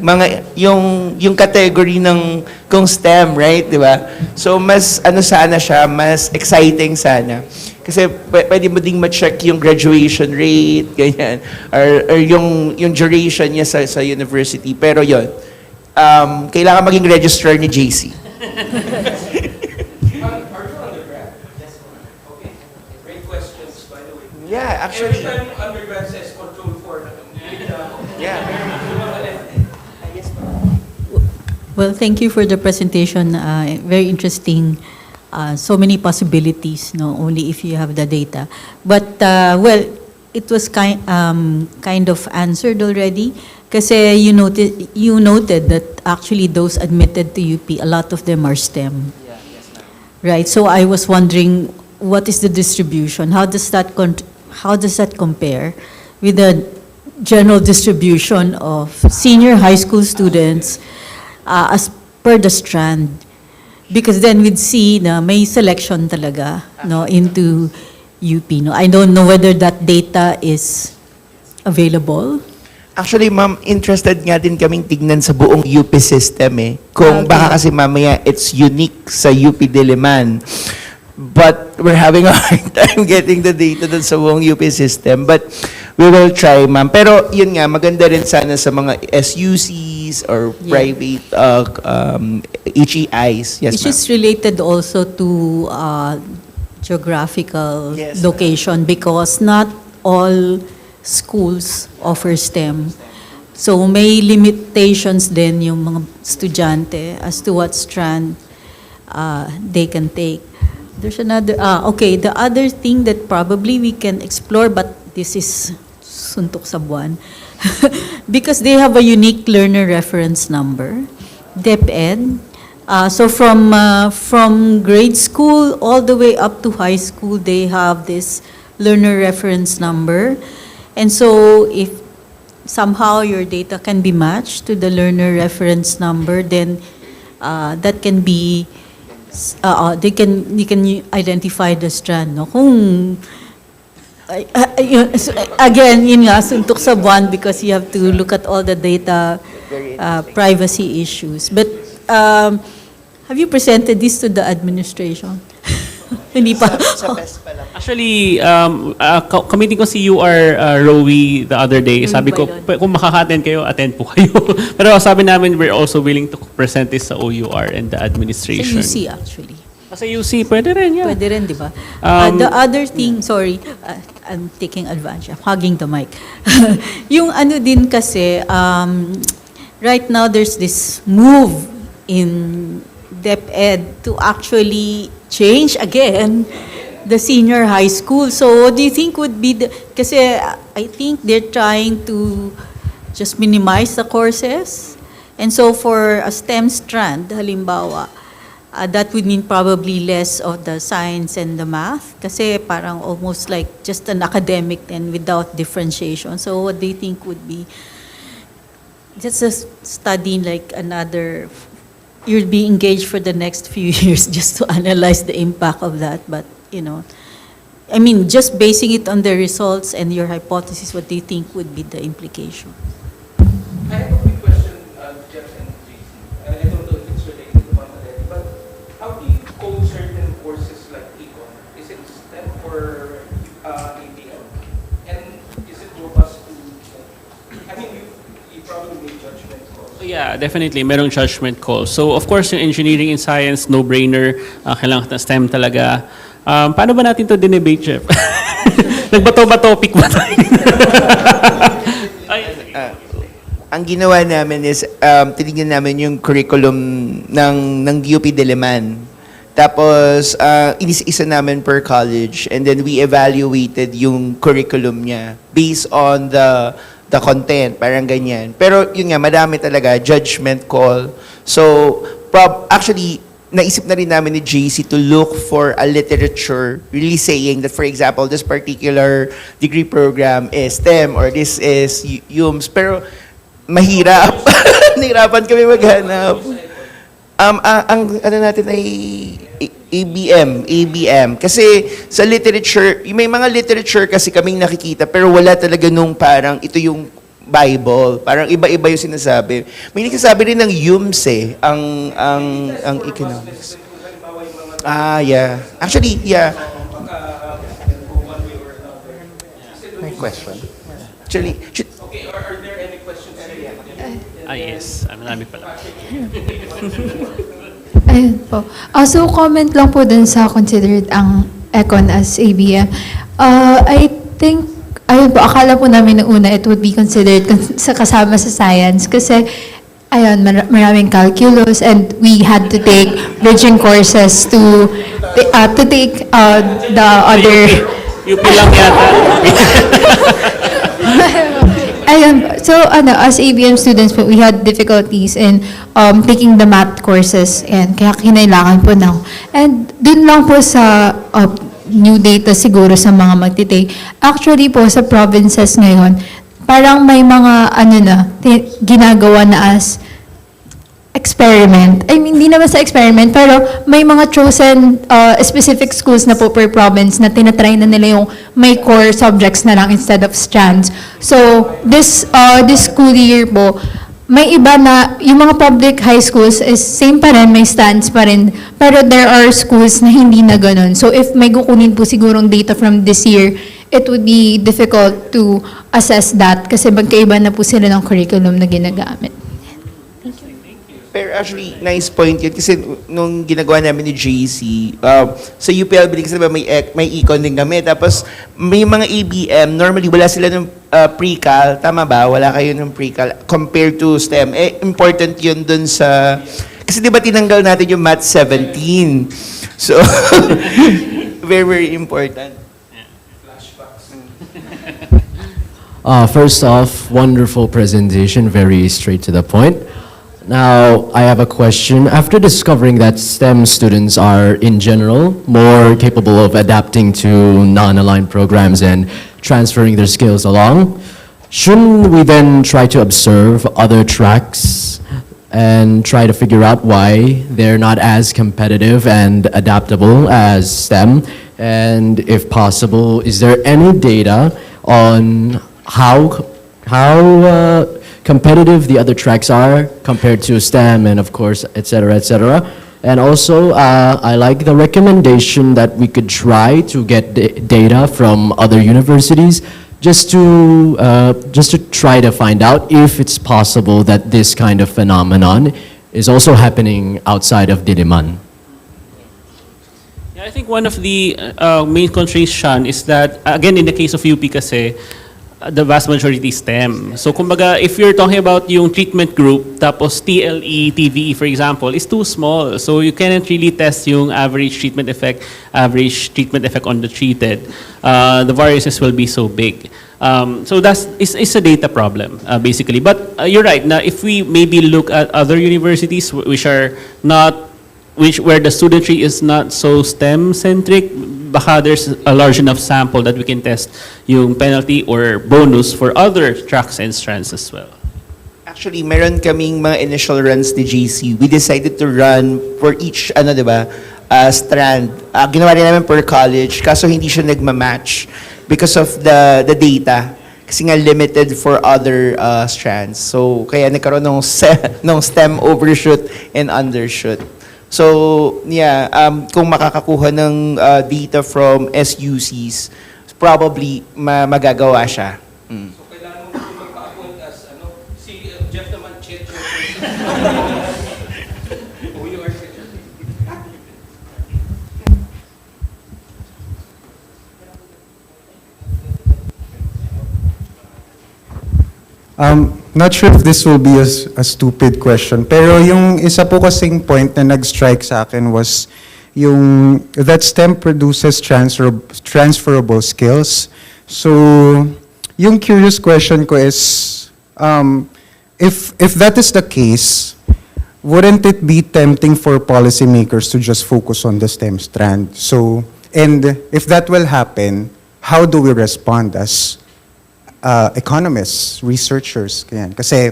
yung category ng kung STEM, right? Di ba? So mas sana siya, mas exciting sana. Kasi pwede mo ding ma-check yung graduation rate, ganyan, or yung duration niya sa university. Pero yun, kailangan maging registrar ni JC. Yeah, actually. Every time undergrad says control 4. Yeah. Well, thank you for the presentation. Very interesting. So many possibilities, no, only if you have the data. But, well, it was kind of answered already. Kasi you noted that actually those admitted to UP, a lot of them are STEM. Yeah, yes, ma'am. Right, so I was wondering, what is the distribution? How does that compare with the general distribution of senior high school students as per the strand? Because then we'd see na may selection talaga, no, into UP. No, I don't know whether that data is available. Actually, ma'am, interested nga din kaming tignan sa buong UP system eh. Kung Okay. baka kasi mamaya it's unique sa UP Diliman. But we're having a hard time getting the data dun sa buong UP system. But we will try, ma'am. Pero yun nga, maganda rin sana sa mga SUCs or private HEIs. Yes, Which ma'am. is related also to geographical Yes. location, because not all schools offer STEM. So may limitations din yung mga estudyante as to what strand they can take. There's another, okay, the other thing that probably we can explore, but this is suntok sa buwan, because they have a unique learner reference number, DepEd. So from grade school all the way up to high school, they have this learner reference number. And so if somehow your data can be matched to the learner reference number, then that can be, you can identify the strand. No? Kung, again, yun nga, suntok sa buwan because you have to look at all the data privacy issues. But have you presented this to the administration? Hindi pa. Sa PES pa lang. Actually, kamiting ko si Rowie the other day. Sabi ko, kung makaka-attend kayo, attend po kayo. Pero sabi namin, we're also willing to present this sa OUR and the Sa administration. UC actually. Sa UC, pwede rin, yeah. Pwede rin, di ba? The other thing, sorry, I'm taking advantage. I'm hugging the mic. Yung ano din kasi, right now there's this move in DepEd to actually change again the senior high school. So what do you think would be the, kasi I think they're trying to just minimize the courses. And so for a STEM strand, halimbawa, that would mean probably less of the science and the math kasi parang almost like just an academic and without differentiation. So what do you think would be just a study like another, you'll be engaged for the next few years just to analyze the impact of that. But, you know, I mean, just basing it on the results and your hypothesis, what do you think would be the implication? I have a quick question, Jeff and JC. I don't know if it's related to one already, but how do you code certain courses like econ? Is it STEM or ABM? And is it robust to, I mean, you probably made judgment calls. Yeah, definitely. Merong judgment call. So, of course, yung engineering and science, no-brainer. Kailangan na STEM talaga. Paano ba natin to dinebate, Jeff? Nagbato-ba topic ba tayo? Ang ginawa namin is, tinignan namin yung curriculum ng DOP Diliman. Tapos, inis-isa namin per college. And then we evaluated yung curriculum niya based on the content, parang ganyan. Pero yun nga, madami talaga, judgment call. So, actually, naisip na rin namin ni JC to look for a literature really saying that, for example, this particular degree program is STEM or this is UMS. Pero, mahirap. Nahirapan kami maghanap. Ang ano natin ay ABM. Kasi sa literature, may mga literature kasi kaming nakikita pero wala talaga nung parang ito yung Bible. Parang iba-iba yung sinasabi. May nagsasabi rin ng UMS ang economics. Yeah. Actually, yeah. My question. Actually, Okay, are there any questions? Yes. Marami pala. Ayun po. So, comment lang po dun sa considered ang econ as ABM. I think, ayun po, akala po namin na una it would be considered kasama sa science kasi, ayun, maraming calculus and we had to take bridging courses to take the other... UP lang yata. Ayun, so as ABM students po, we had difficulties in taking the math courses and kaya kinailangan po ng, and dun lang po sa new data siguro sa mga magtitake. Actually po sa provinces ngayon, parang may mga ginagawa na as experiment. I mean, hindi naman sa experiment, pero may mga chosen specific schools na po per province na tinatry na nila yung may core subjects na lang instead of strands. So, this school year po, may iba na, yung mga public high schools is same pa rin, may stands pa rin, pero there are schools na hindi na ganun. So, if may kukunin po sigurong data from this year, it would be difficult to assess that kasi magkaiba na po sila ng curriculum na ginagamit. Pero actually, nice point yun. Kasi nung ginagawa namin ni JC, sa UPLB, kasi diba, may econ din kami. Tapos, may mga ABM, normally wala sila ng pre-cal. Tama ba? Wala kayo ng pre-cal compared to STEM. Important yun dun sa... Kasi di ba tinanggal natin yung Math 17? So, very, very important. First off, wonderful presentation, very straight to the point. Now, I have a question. After discovering that STEM students are, in general, more capable of adapting to non-aligned programs and transferring their skills along, shouldn't we then try to observe other tracks and try to figure out why they're not as competitive and adaptable as STEM? And if possible, is there any data on how competitive the other tracks are compared to STEM and of course, et cetera, et cetera? And also, I like the recommendation that we could try to get data from other universities just to try to find out if it's possible that this kind of phenomenon is also happening outside of Diliman. Yeah, I think one of the main constraints, Sean, is that, again, in the case of UP kasi, the vast majority is STEM. So, kumbaga, if you're talking about yung treatment group, tapos TLE, TVE, for example, is too small. So, you cannot really test yung average treatment effect on the treated. The variances will be so big. So, it's a data problem, basically. But you're right, na if we maybe look at other universities which are not, where the studentry is not so STEM-centric, baka there's a large enough sample that we can test yung penalty or bonus for other tracks and strands as well. Actually, meron kaming mga initial runs ni JC. We decided to run for each, diba, strand. Ginawa rin namin per college, kaso hindi siya nagmamatch because of the data. Kasi nga limited for other strands. So, kaya nagkaroon ng STEM overshoot and undershoot. So, yeah, kung makakakuha ng data from SUCs, probably magagawa siya. So, kailangan mo magpa-appoint as, si Jeff naman, Chet. Who you are, Not sure if this will be a stupid question, pero yung isa po kasing point na nag-strike sa akin was yung that STEM produces transferable skills. So, yung curious question ko is, if that is the case, wouldn't it be tempting for policymakers to just focus on the STEM strand? So, and if that will happen, how do we respond as economists, researchers, ganyan. Kasi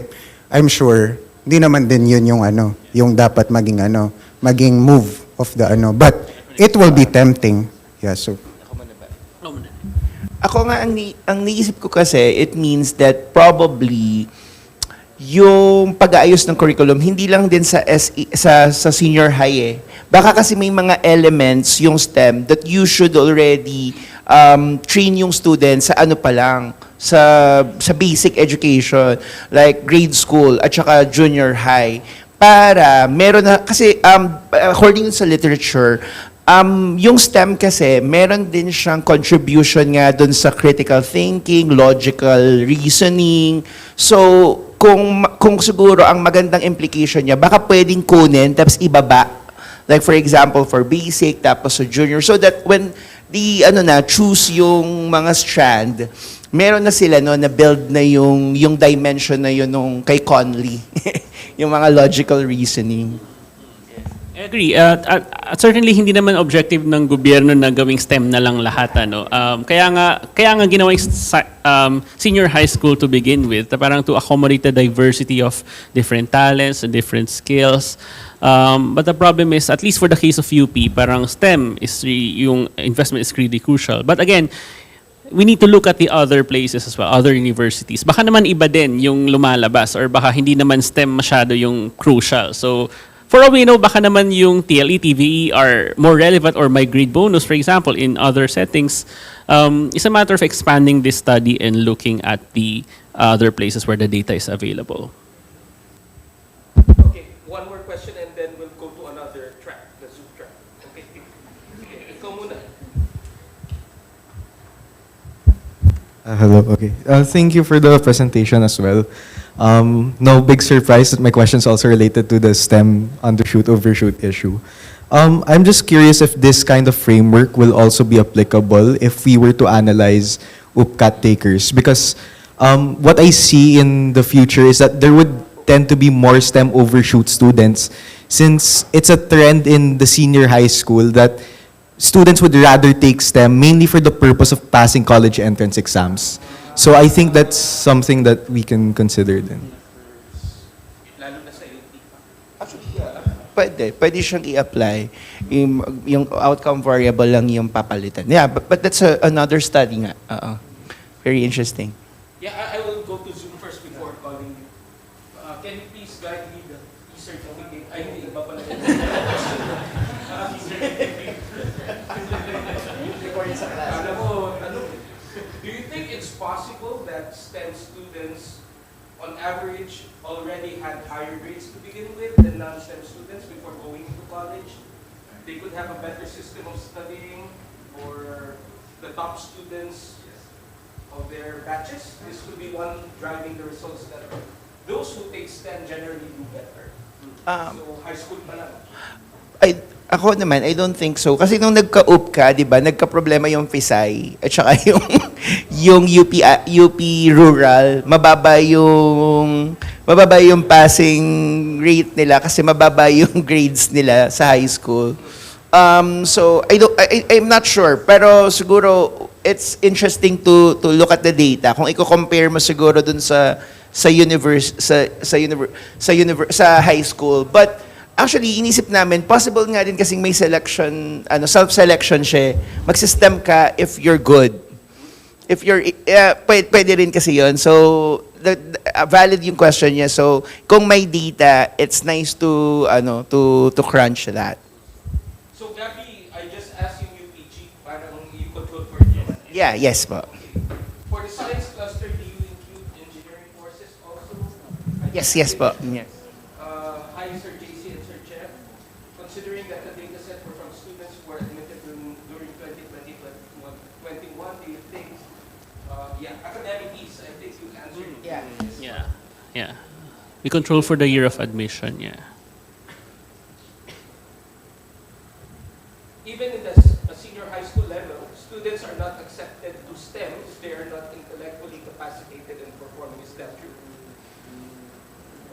I'm sure hindi naman din yun yung yung dapat maging move of the but it will be tempting. Yeah, so Ako nga ang naisip ko kasi it means that probably yung pag-aayos ng curriculum hindi lang din sa senior high Baka kasi may mga elements yung STEM that you should already train yung students sa pa lang sa basic education like grade school at saka junior high para meron na kasi according sa literature yung STEM kasi meron din siyang contribution nga dun sa critical thinking, logical reasoning. So kung siguro ang magandang implication niya baka pwedeng kunin tapos ibaba like for example for basic tapos sa junior so that when the choose yung mga strand meron na sila na build na yung dimension na yun nung kay Conley yung mga logical reasoning. I agree. At certainly hindi naman objective ng gobyerno na gawing STEM na lang lahat kaya nga ginawa yung senior high school to begin with parang to accommodate the diversity of different talents and different skills. But the problem is, at least for the case of UP, parang STEM is yung investment is really crucial. But again, we need to look at the other places as well, other universities. Baka naman iba din yung lumalabas or baka hindi naman STEM masyado yung crucial. So, for all we know, baka naman yung TLE, TVE are more relevant or my grade bonus, for example, in other settings. It's a matter of expanding this study and looking at the other places where the data is available. Okay, one more question and then we'll go to another track, the Zoom track. Okay. Okay, ikaw muna. Hello, okay. Thank you for the presentation as well. No big surprise that my question is also related to the STEM undershoot, overshoot issue. I'm just curious if this kind of framework will also be applicable if we were to analyze UPCAT takers. Because what I see in the future is that there would tend to be more STEM overshoot students since it's a trend in the senior high school that students would rather take STEM mainly for the purpose of passing college entrance exams. So I think that's something that we can consider then. Lalo na sa UP. Pwede siyang i-apply. Yung outcome variable lang yung papalitan. Yeah, but that's another study nga. Very interesting. Yeah, I will go to Zoom first before calling you. Can you please guide me the e-certificate? Ay, hindi, iba pala. Alam mo, do you think it's possible that STEM students, on average, already had higher grades to begin with than non-STEM students before going to college? They could have a better system of studying, or the top students of their batches. This could be one driving the results that those who take STEM generally do better. So high school pa lang. Ako naman, I don't think so. Kasi nung nagka-UP ka, di ba, nagka-problema yung PSEI at saka yung UP rural, mababa yung passing rate nila kasi mababa yung grades nila sa high school. So I'm not sure, pero siguro it's interesting to look at the data. Kung i-compare mo siguro dun sa high school. But actually, inisip namin, possible nga din kasing may selection, self-selection siya. Mag-system ka if you're good. If you're, pwede rin kasi yun. So, valid yung question niya. So, kung may data, it's nice to crunch that. So, Gabby, I just asked yung UPG, parang you control for yes. Yeah, yes po. For the science cluster, do you include engineering courses also? Yes po. Yes. Hi, Sir JC and Sir Jeff. Considering that the data set were from students who were admitted during 2020-21, do you think, academic piece, I think you answered. Yeah. We control for the year of admission, yeah. Even in the senior high school level, students are not accepted to STEM if they are not intellectually capacitated and performing. Is that true?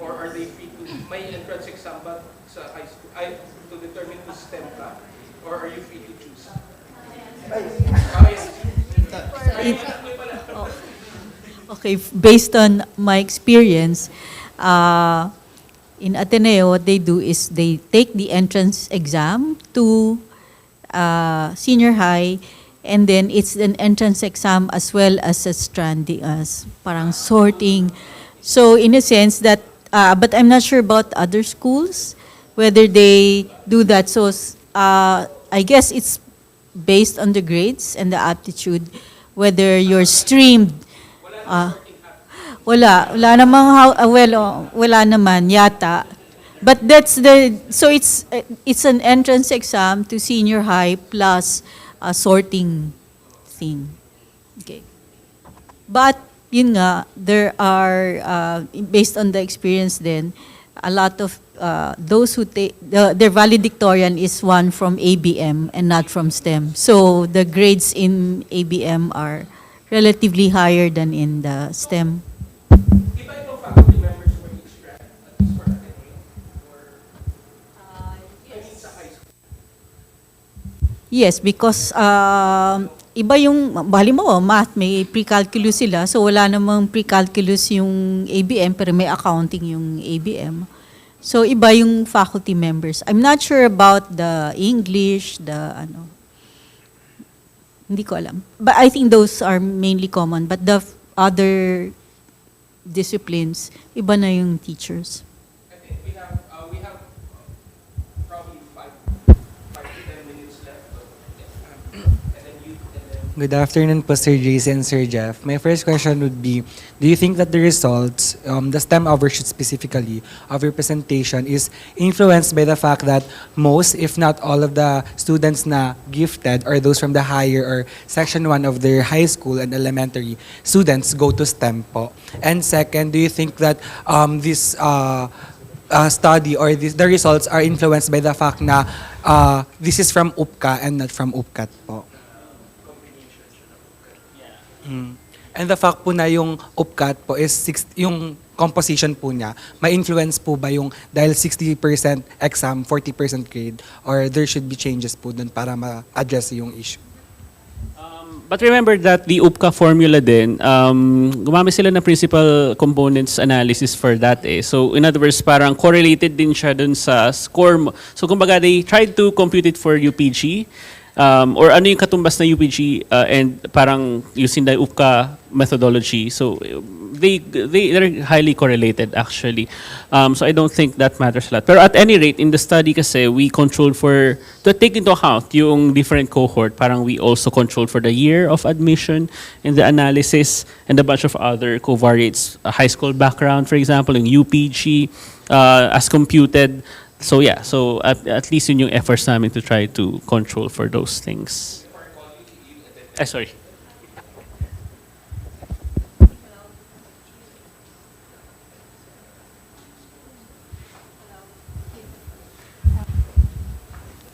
Or are they free to, may entrance exam ba sa high school, to determine to STEM ka? Or are you free to choose? Okay, based on my experience, in Ateneo, what they do is they take the entrance exam to senior high, and then it's an entrance exam as well as a stranding, as parang sorting. So in a sense that, but I'm not sure about other schools, whether they do that. So I guess it's based on the grades and the aptitude, whether you're streamed. Wala naman yata. But that's so it's an entrance exam to senior high plus a sorting thing. Okay. But yun nga, there are based on the experience then, a lot of those who take their valedictorian is one from ABM and not from STEM. So the grades in ABM are relatively higher than in the STEM. Iba itong faculty members for each track, at least for Ateneo, or sa high school? Yes, because iba yung, halimbawa, math, may pre-calculus sila, so wala namang pre-calculus yung ABM, pero may accounting yung ABM. So iba yung faculty members. I'm not sure about the English, hindi ko alam. But I think those are mainly common. But the other disciplines, iba na yung teachers. I think we have probably 5 to 10 minutes left. And then you, and then Good afternoon po, Sir JC and Sir Jeff. My first question would be, do you think that the results, the STEM overshoot specifically, of your presentation is influenced by the fact that most, if not all of the students na gifted or those from the higher or section 1 of their high school and elementary students go to STEM po? And second, do you think that this study or the results are influenced by the fact na this is from UPCA and not from UPCAT po? And the fact po na yung UPCAT po is yung composition po niya, may influence po ba yung dahil 60% exam, 40% grade, or there should be changes po dun para ma-address yung issue? But remember that the UPCA formula din, gumamit sila ng principal components analysis for that eh. So in other words, parang correlated din siya dun sa score mo. So kumbaga, they tried to compute it for UPG, or ano yung katumbas na UPG and parang using the UPCA methodology. So they're highly correlated actually. So I don't think that matters a lot. Pero at any rate, in the study kasi, we controlled to take into account yung different cohort. Parang we also controlled for the year of admission in the analysis and a bunch of other covariates, high school background, for example, yung UPG as computed. So yeah, so at least yun yung efforts namin to try to control for those things. Sorry.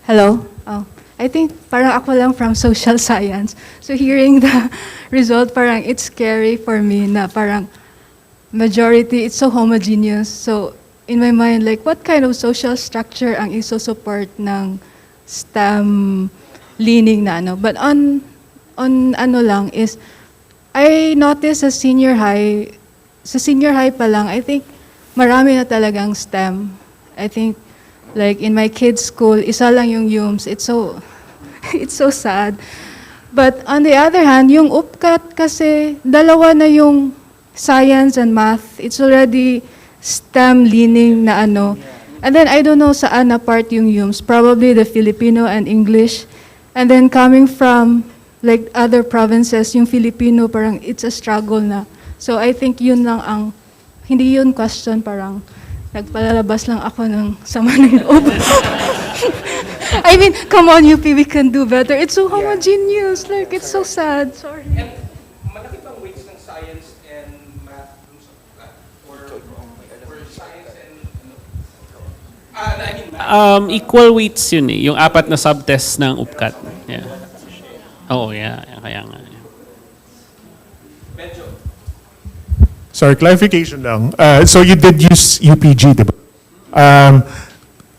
Hello? Oh, I think parang ako lang from social science. So hearing the result, parang it's scary for me na parang majority, it's so homogeneous. So in my mind, like what kind of social structure ang iso-support ng STEM leaning na ano? But on ano lang is, I noticed sa senior high pa lang, I think marami na talagang STEM. I think like in my kids' school, isa lang yung UMS. It's so sad. But on the other hand, yung UPCAT kasi dalawa na yung science and math. It's already STEM leaning na ano. And then I don't know saan na part yung UMS. Probably the Filipino and English. And then coming from like other provinces, yung Filipino parang it's a struggle na. So I think yun lang ang, hindi yun question, parang nagpalalabas lang ako ng sama ng loob. I mean, come on UP, we can do better. It's so homogeneous, like it's so sad. Sorry. And malaki bang weights ng science and math dun sa UPCAT? Or science and Equal weights yun eh, yung 4 na subtests ng UPCAT. Yeah. Oo, yeah, kaya nga. Sorry, clarification lang. So you did use UPG, diba?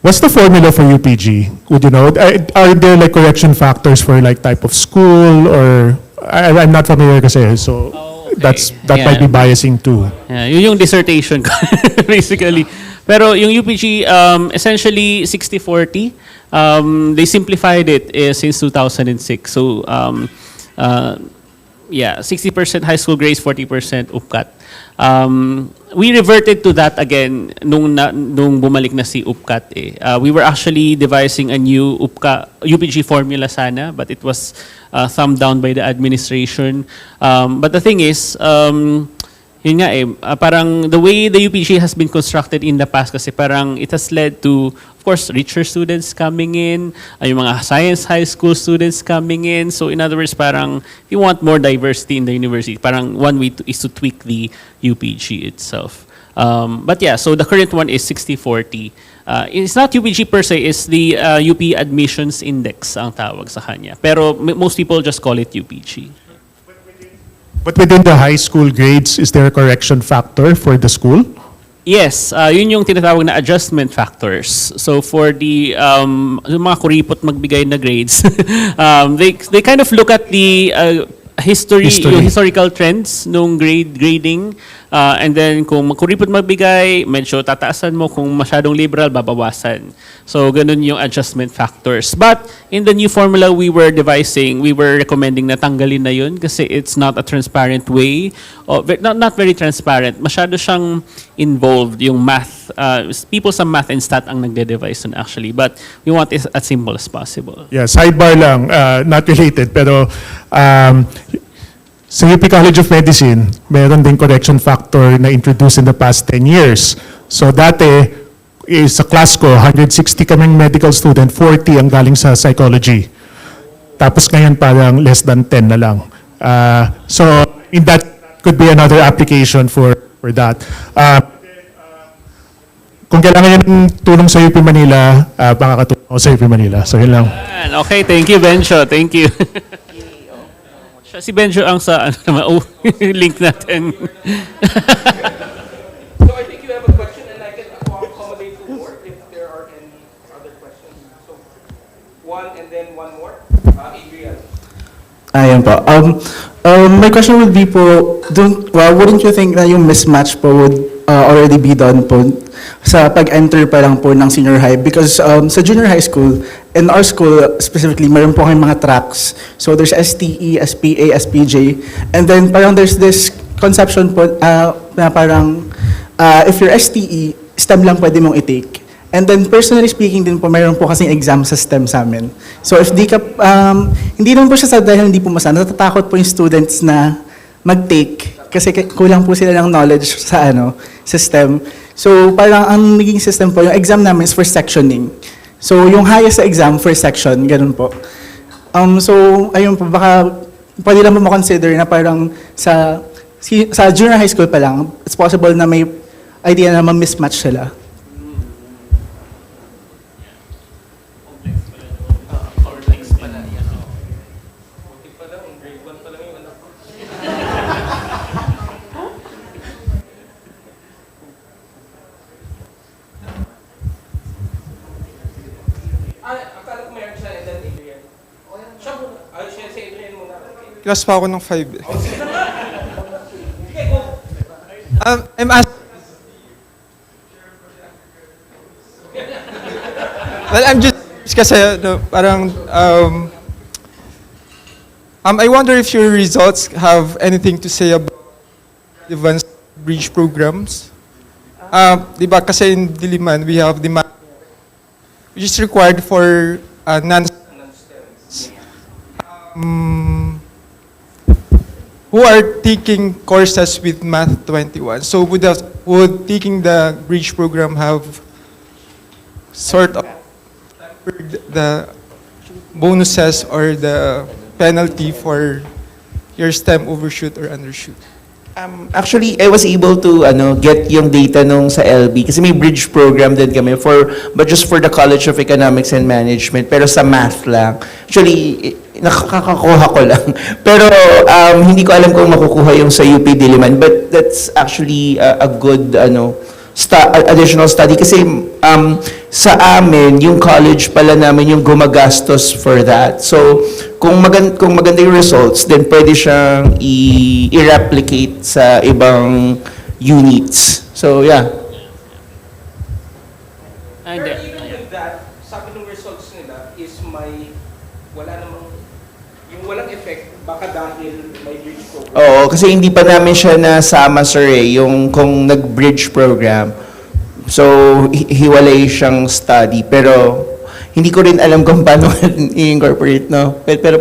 What's the formula for UPG? Would you know? Are there like correction factors for like type of school or I'm not familiar kasi, so that might be biasing too. Yeah, yun yung dissertation ko basically. Pero yung UPG essentially 60-40. They simplified it since 2006. So yeah, 60% high school grades, 40% UPCAT. We reverted to that again nung bumalik na si UPCAT eh. We were actually devising a new UPG formula sana, but it was thumbed down by the administration. But the thing is, yun nga eh, parang the way the UPG has been constructed in the past kasi parang it has led to, of course, richer students coming in, yung mga science high school students coming in. So in other words, parang if you want more diversity in the university, parang one way is to tweak the UPG itself. But yeah, so the current one is 60-40. It's not UPG per se, it's the UP Admissions Index ang tawag sa kanya. Pero most people just call it UPG. But within the high school grades, is there a correction factor for the school? Yes, yun yung tinatawag na adjustment factors. So for the yung mga kuripot magbigay na grades, they kind of look at the yung historical trends nung grading, and then kung kuripot magbigay, medyo tataasan mo, kung masyadong liberal, babawasan. So, ganun yung adjustment factors. But, in the new formula we were devising, we were recommending na tanggalin na yun kasi it's not a transparent way, not very transparent. Masyado siyang involved, yung math, people sa math and stat ang nagde-devise nun actually, but we want it as simple as possible. Yeah, sidebar lang, not related, pero sa UP College of Medicine, meron din correction factor na introduced in the past 10 years. So dati, sa class ko, 160 kaming medical student, 40 ang galing sa psychology. Tapos ngayon parang less than 10 na lang. So in that could be another application for that. Kung kailangan yung tulong sa UP Manila, makakatulong ako sa UP Manila. So yun lang. Okay, thank you, Benjo. Thank you. Siya si Benjo ang sa link natin. So I think you have a question and I can accommodate two more if there are any other questions. So one and then one more. Adrian. Ayan po. My question would be po, wouldn't you think na yung mismatch po would already be done po sa pag-enter pa lang po ng senior high? Because sa junior high school, in our school specifically, meron po kayong mga tracks. So there's STE, SPA, SPJ, and then parang there's this conception po na parang if you're STE, STEM lang pwede mong i-take. And then personally speaking din po, mayroon po kasing exam sa STEM sa amin. So if di ka, hindi naman po siya sa dahil hindi po natatakot po yung students na mag-take kasi kulang po sila ng knowledge sa sa STEM. So parang ang naging system po, yung exam namin is for sectioning. So yung highest sa exam, first section, ganun po. So ayun po, baka pwede lang po makonsider na parang sa junior high school pa lang, it's possible na may idea na ma-mismatch sila. Class pa ako ng 5. I'm asking. Well, I'm just kasi parang I wonder if your results have anything to say about advanced bridge programs. Diba kasi in Diliman we have the math which is required for non-STEMs. Who are taking courses with Math 21? So would taking the bridge program have sort of the bonuses or the penalty for your STEM overshoot or undershoot? Actually, I was able to get yung data nung sa LB kasi may bridge program din kami but just for the College of Economics and Management pero sa math lang. Actually, nakakakuha ko lang. Pero hindi ko alam kung makukuha yung sa UP Diliman but that's actually a good additional study kasi sa amin yung college pala namin yung gumagastos for that. So kung maganda yung results, then pwede siyang i-replicate sa ibang units. So yeah. Pero even with that, sabi ng results nila is walang effect baka dahil may bridge program. Oo, kasi hindi pa namin siya nasama, sir, yung kung nag-bridge program. So, hiwalay siyang study. Pero, hindi ko rin alam kung paano i-incorporate, no? Pero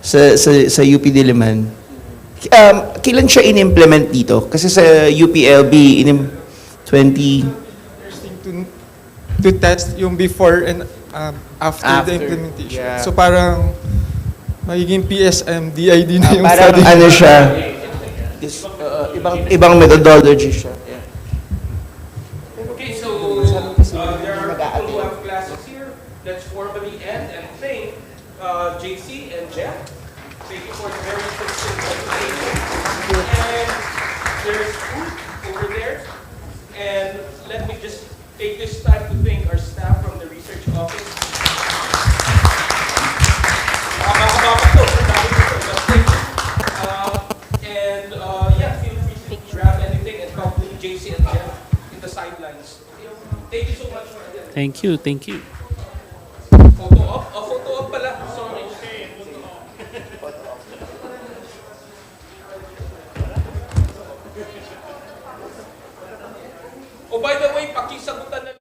sa UP Diliman. Kailan siya in-implement dito? Kasi sa UPLB, 20... To test yung before and after the implementation. Yeah. So parang magiging PSM, DID na yung parang study. Siya, ibang methodology siya. Yeah. Okay, so there are people who have classes here. Let's formally end and thank JC and Jeff. Thank you for the very interesting presentation. And there's food over there. And let me just take this time to thank our staff from the research office. Thank you. Thank you so much for that. Thank you, thank you. Photo op? Photo op pala. Sorry. Oh, by the way, pakisagutan na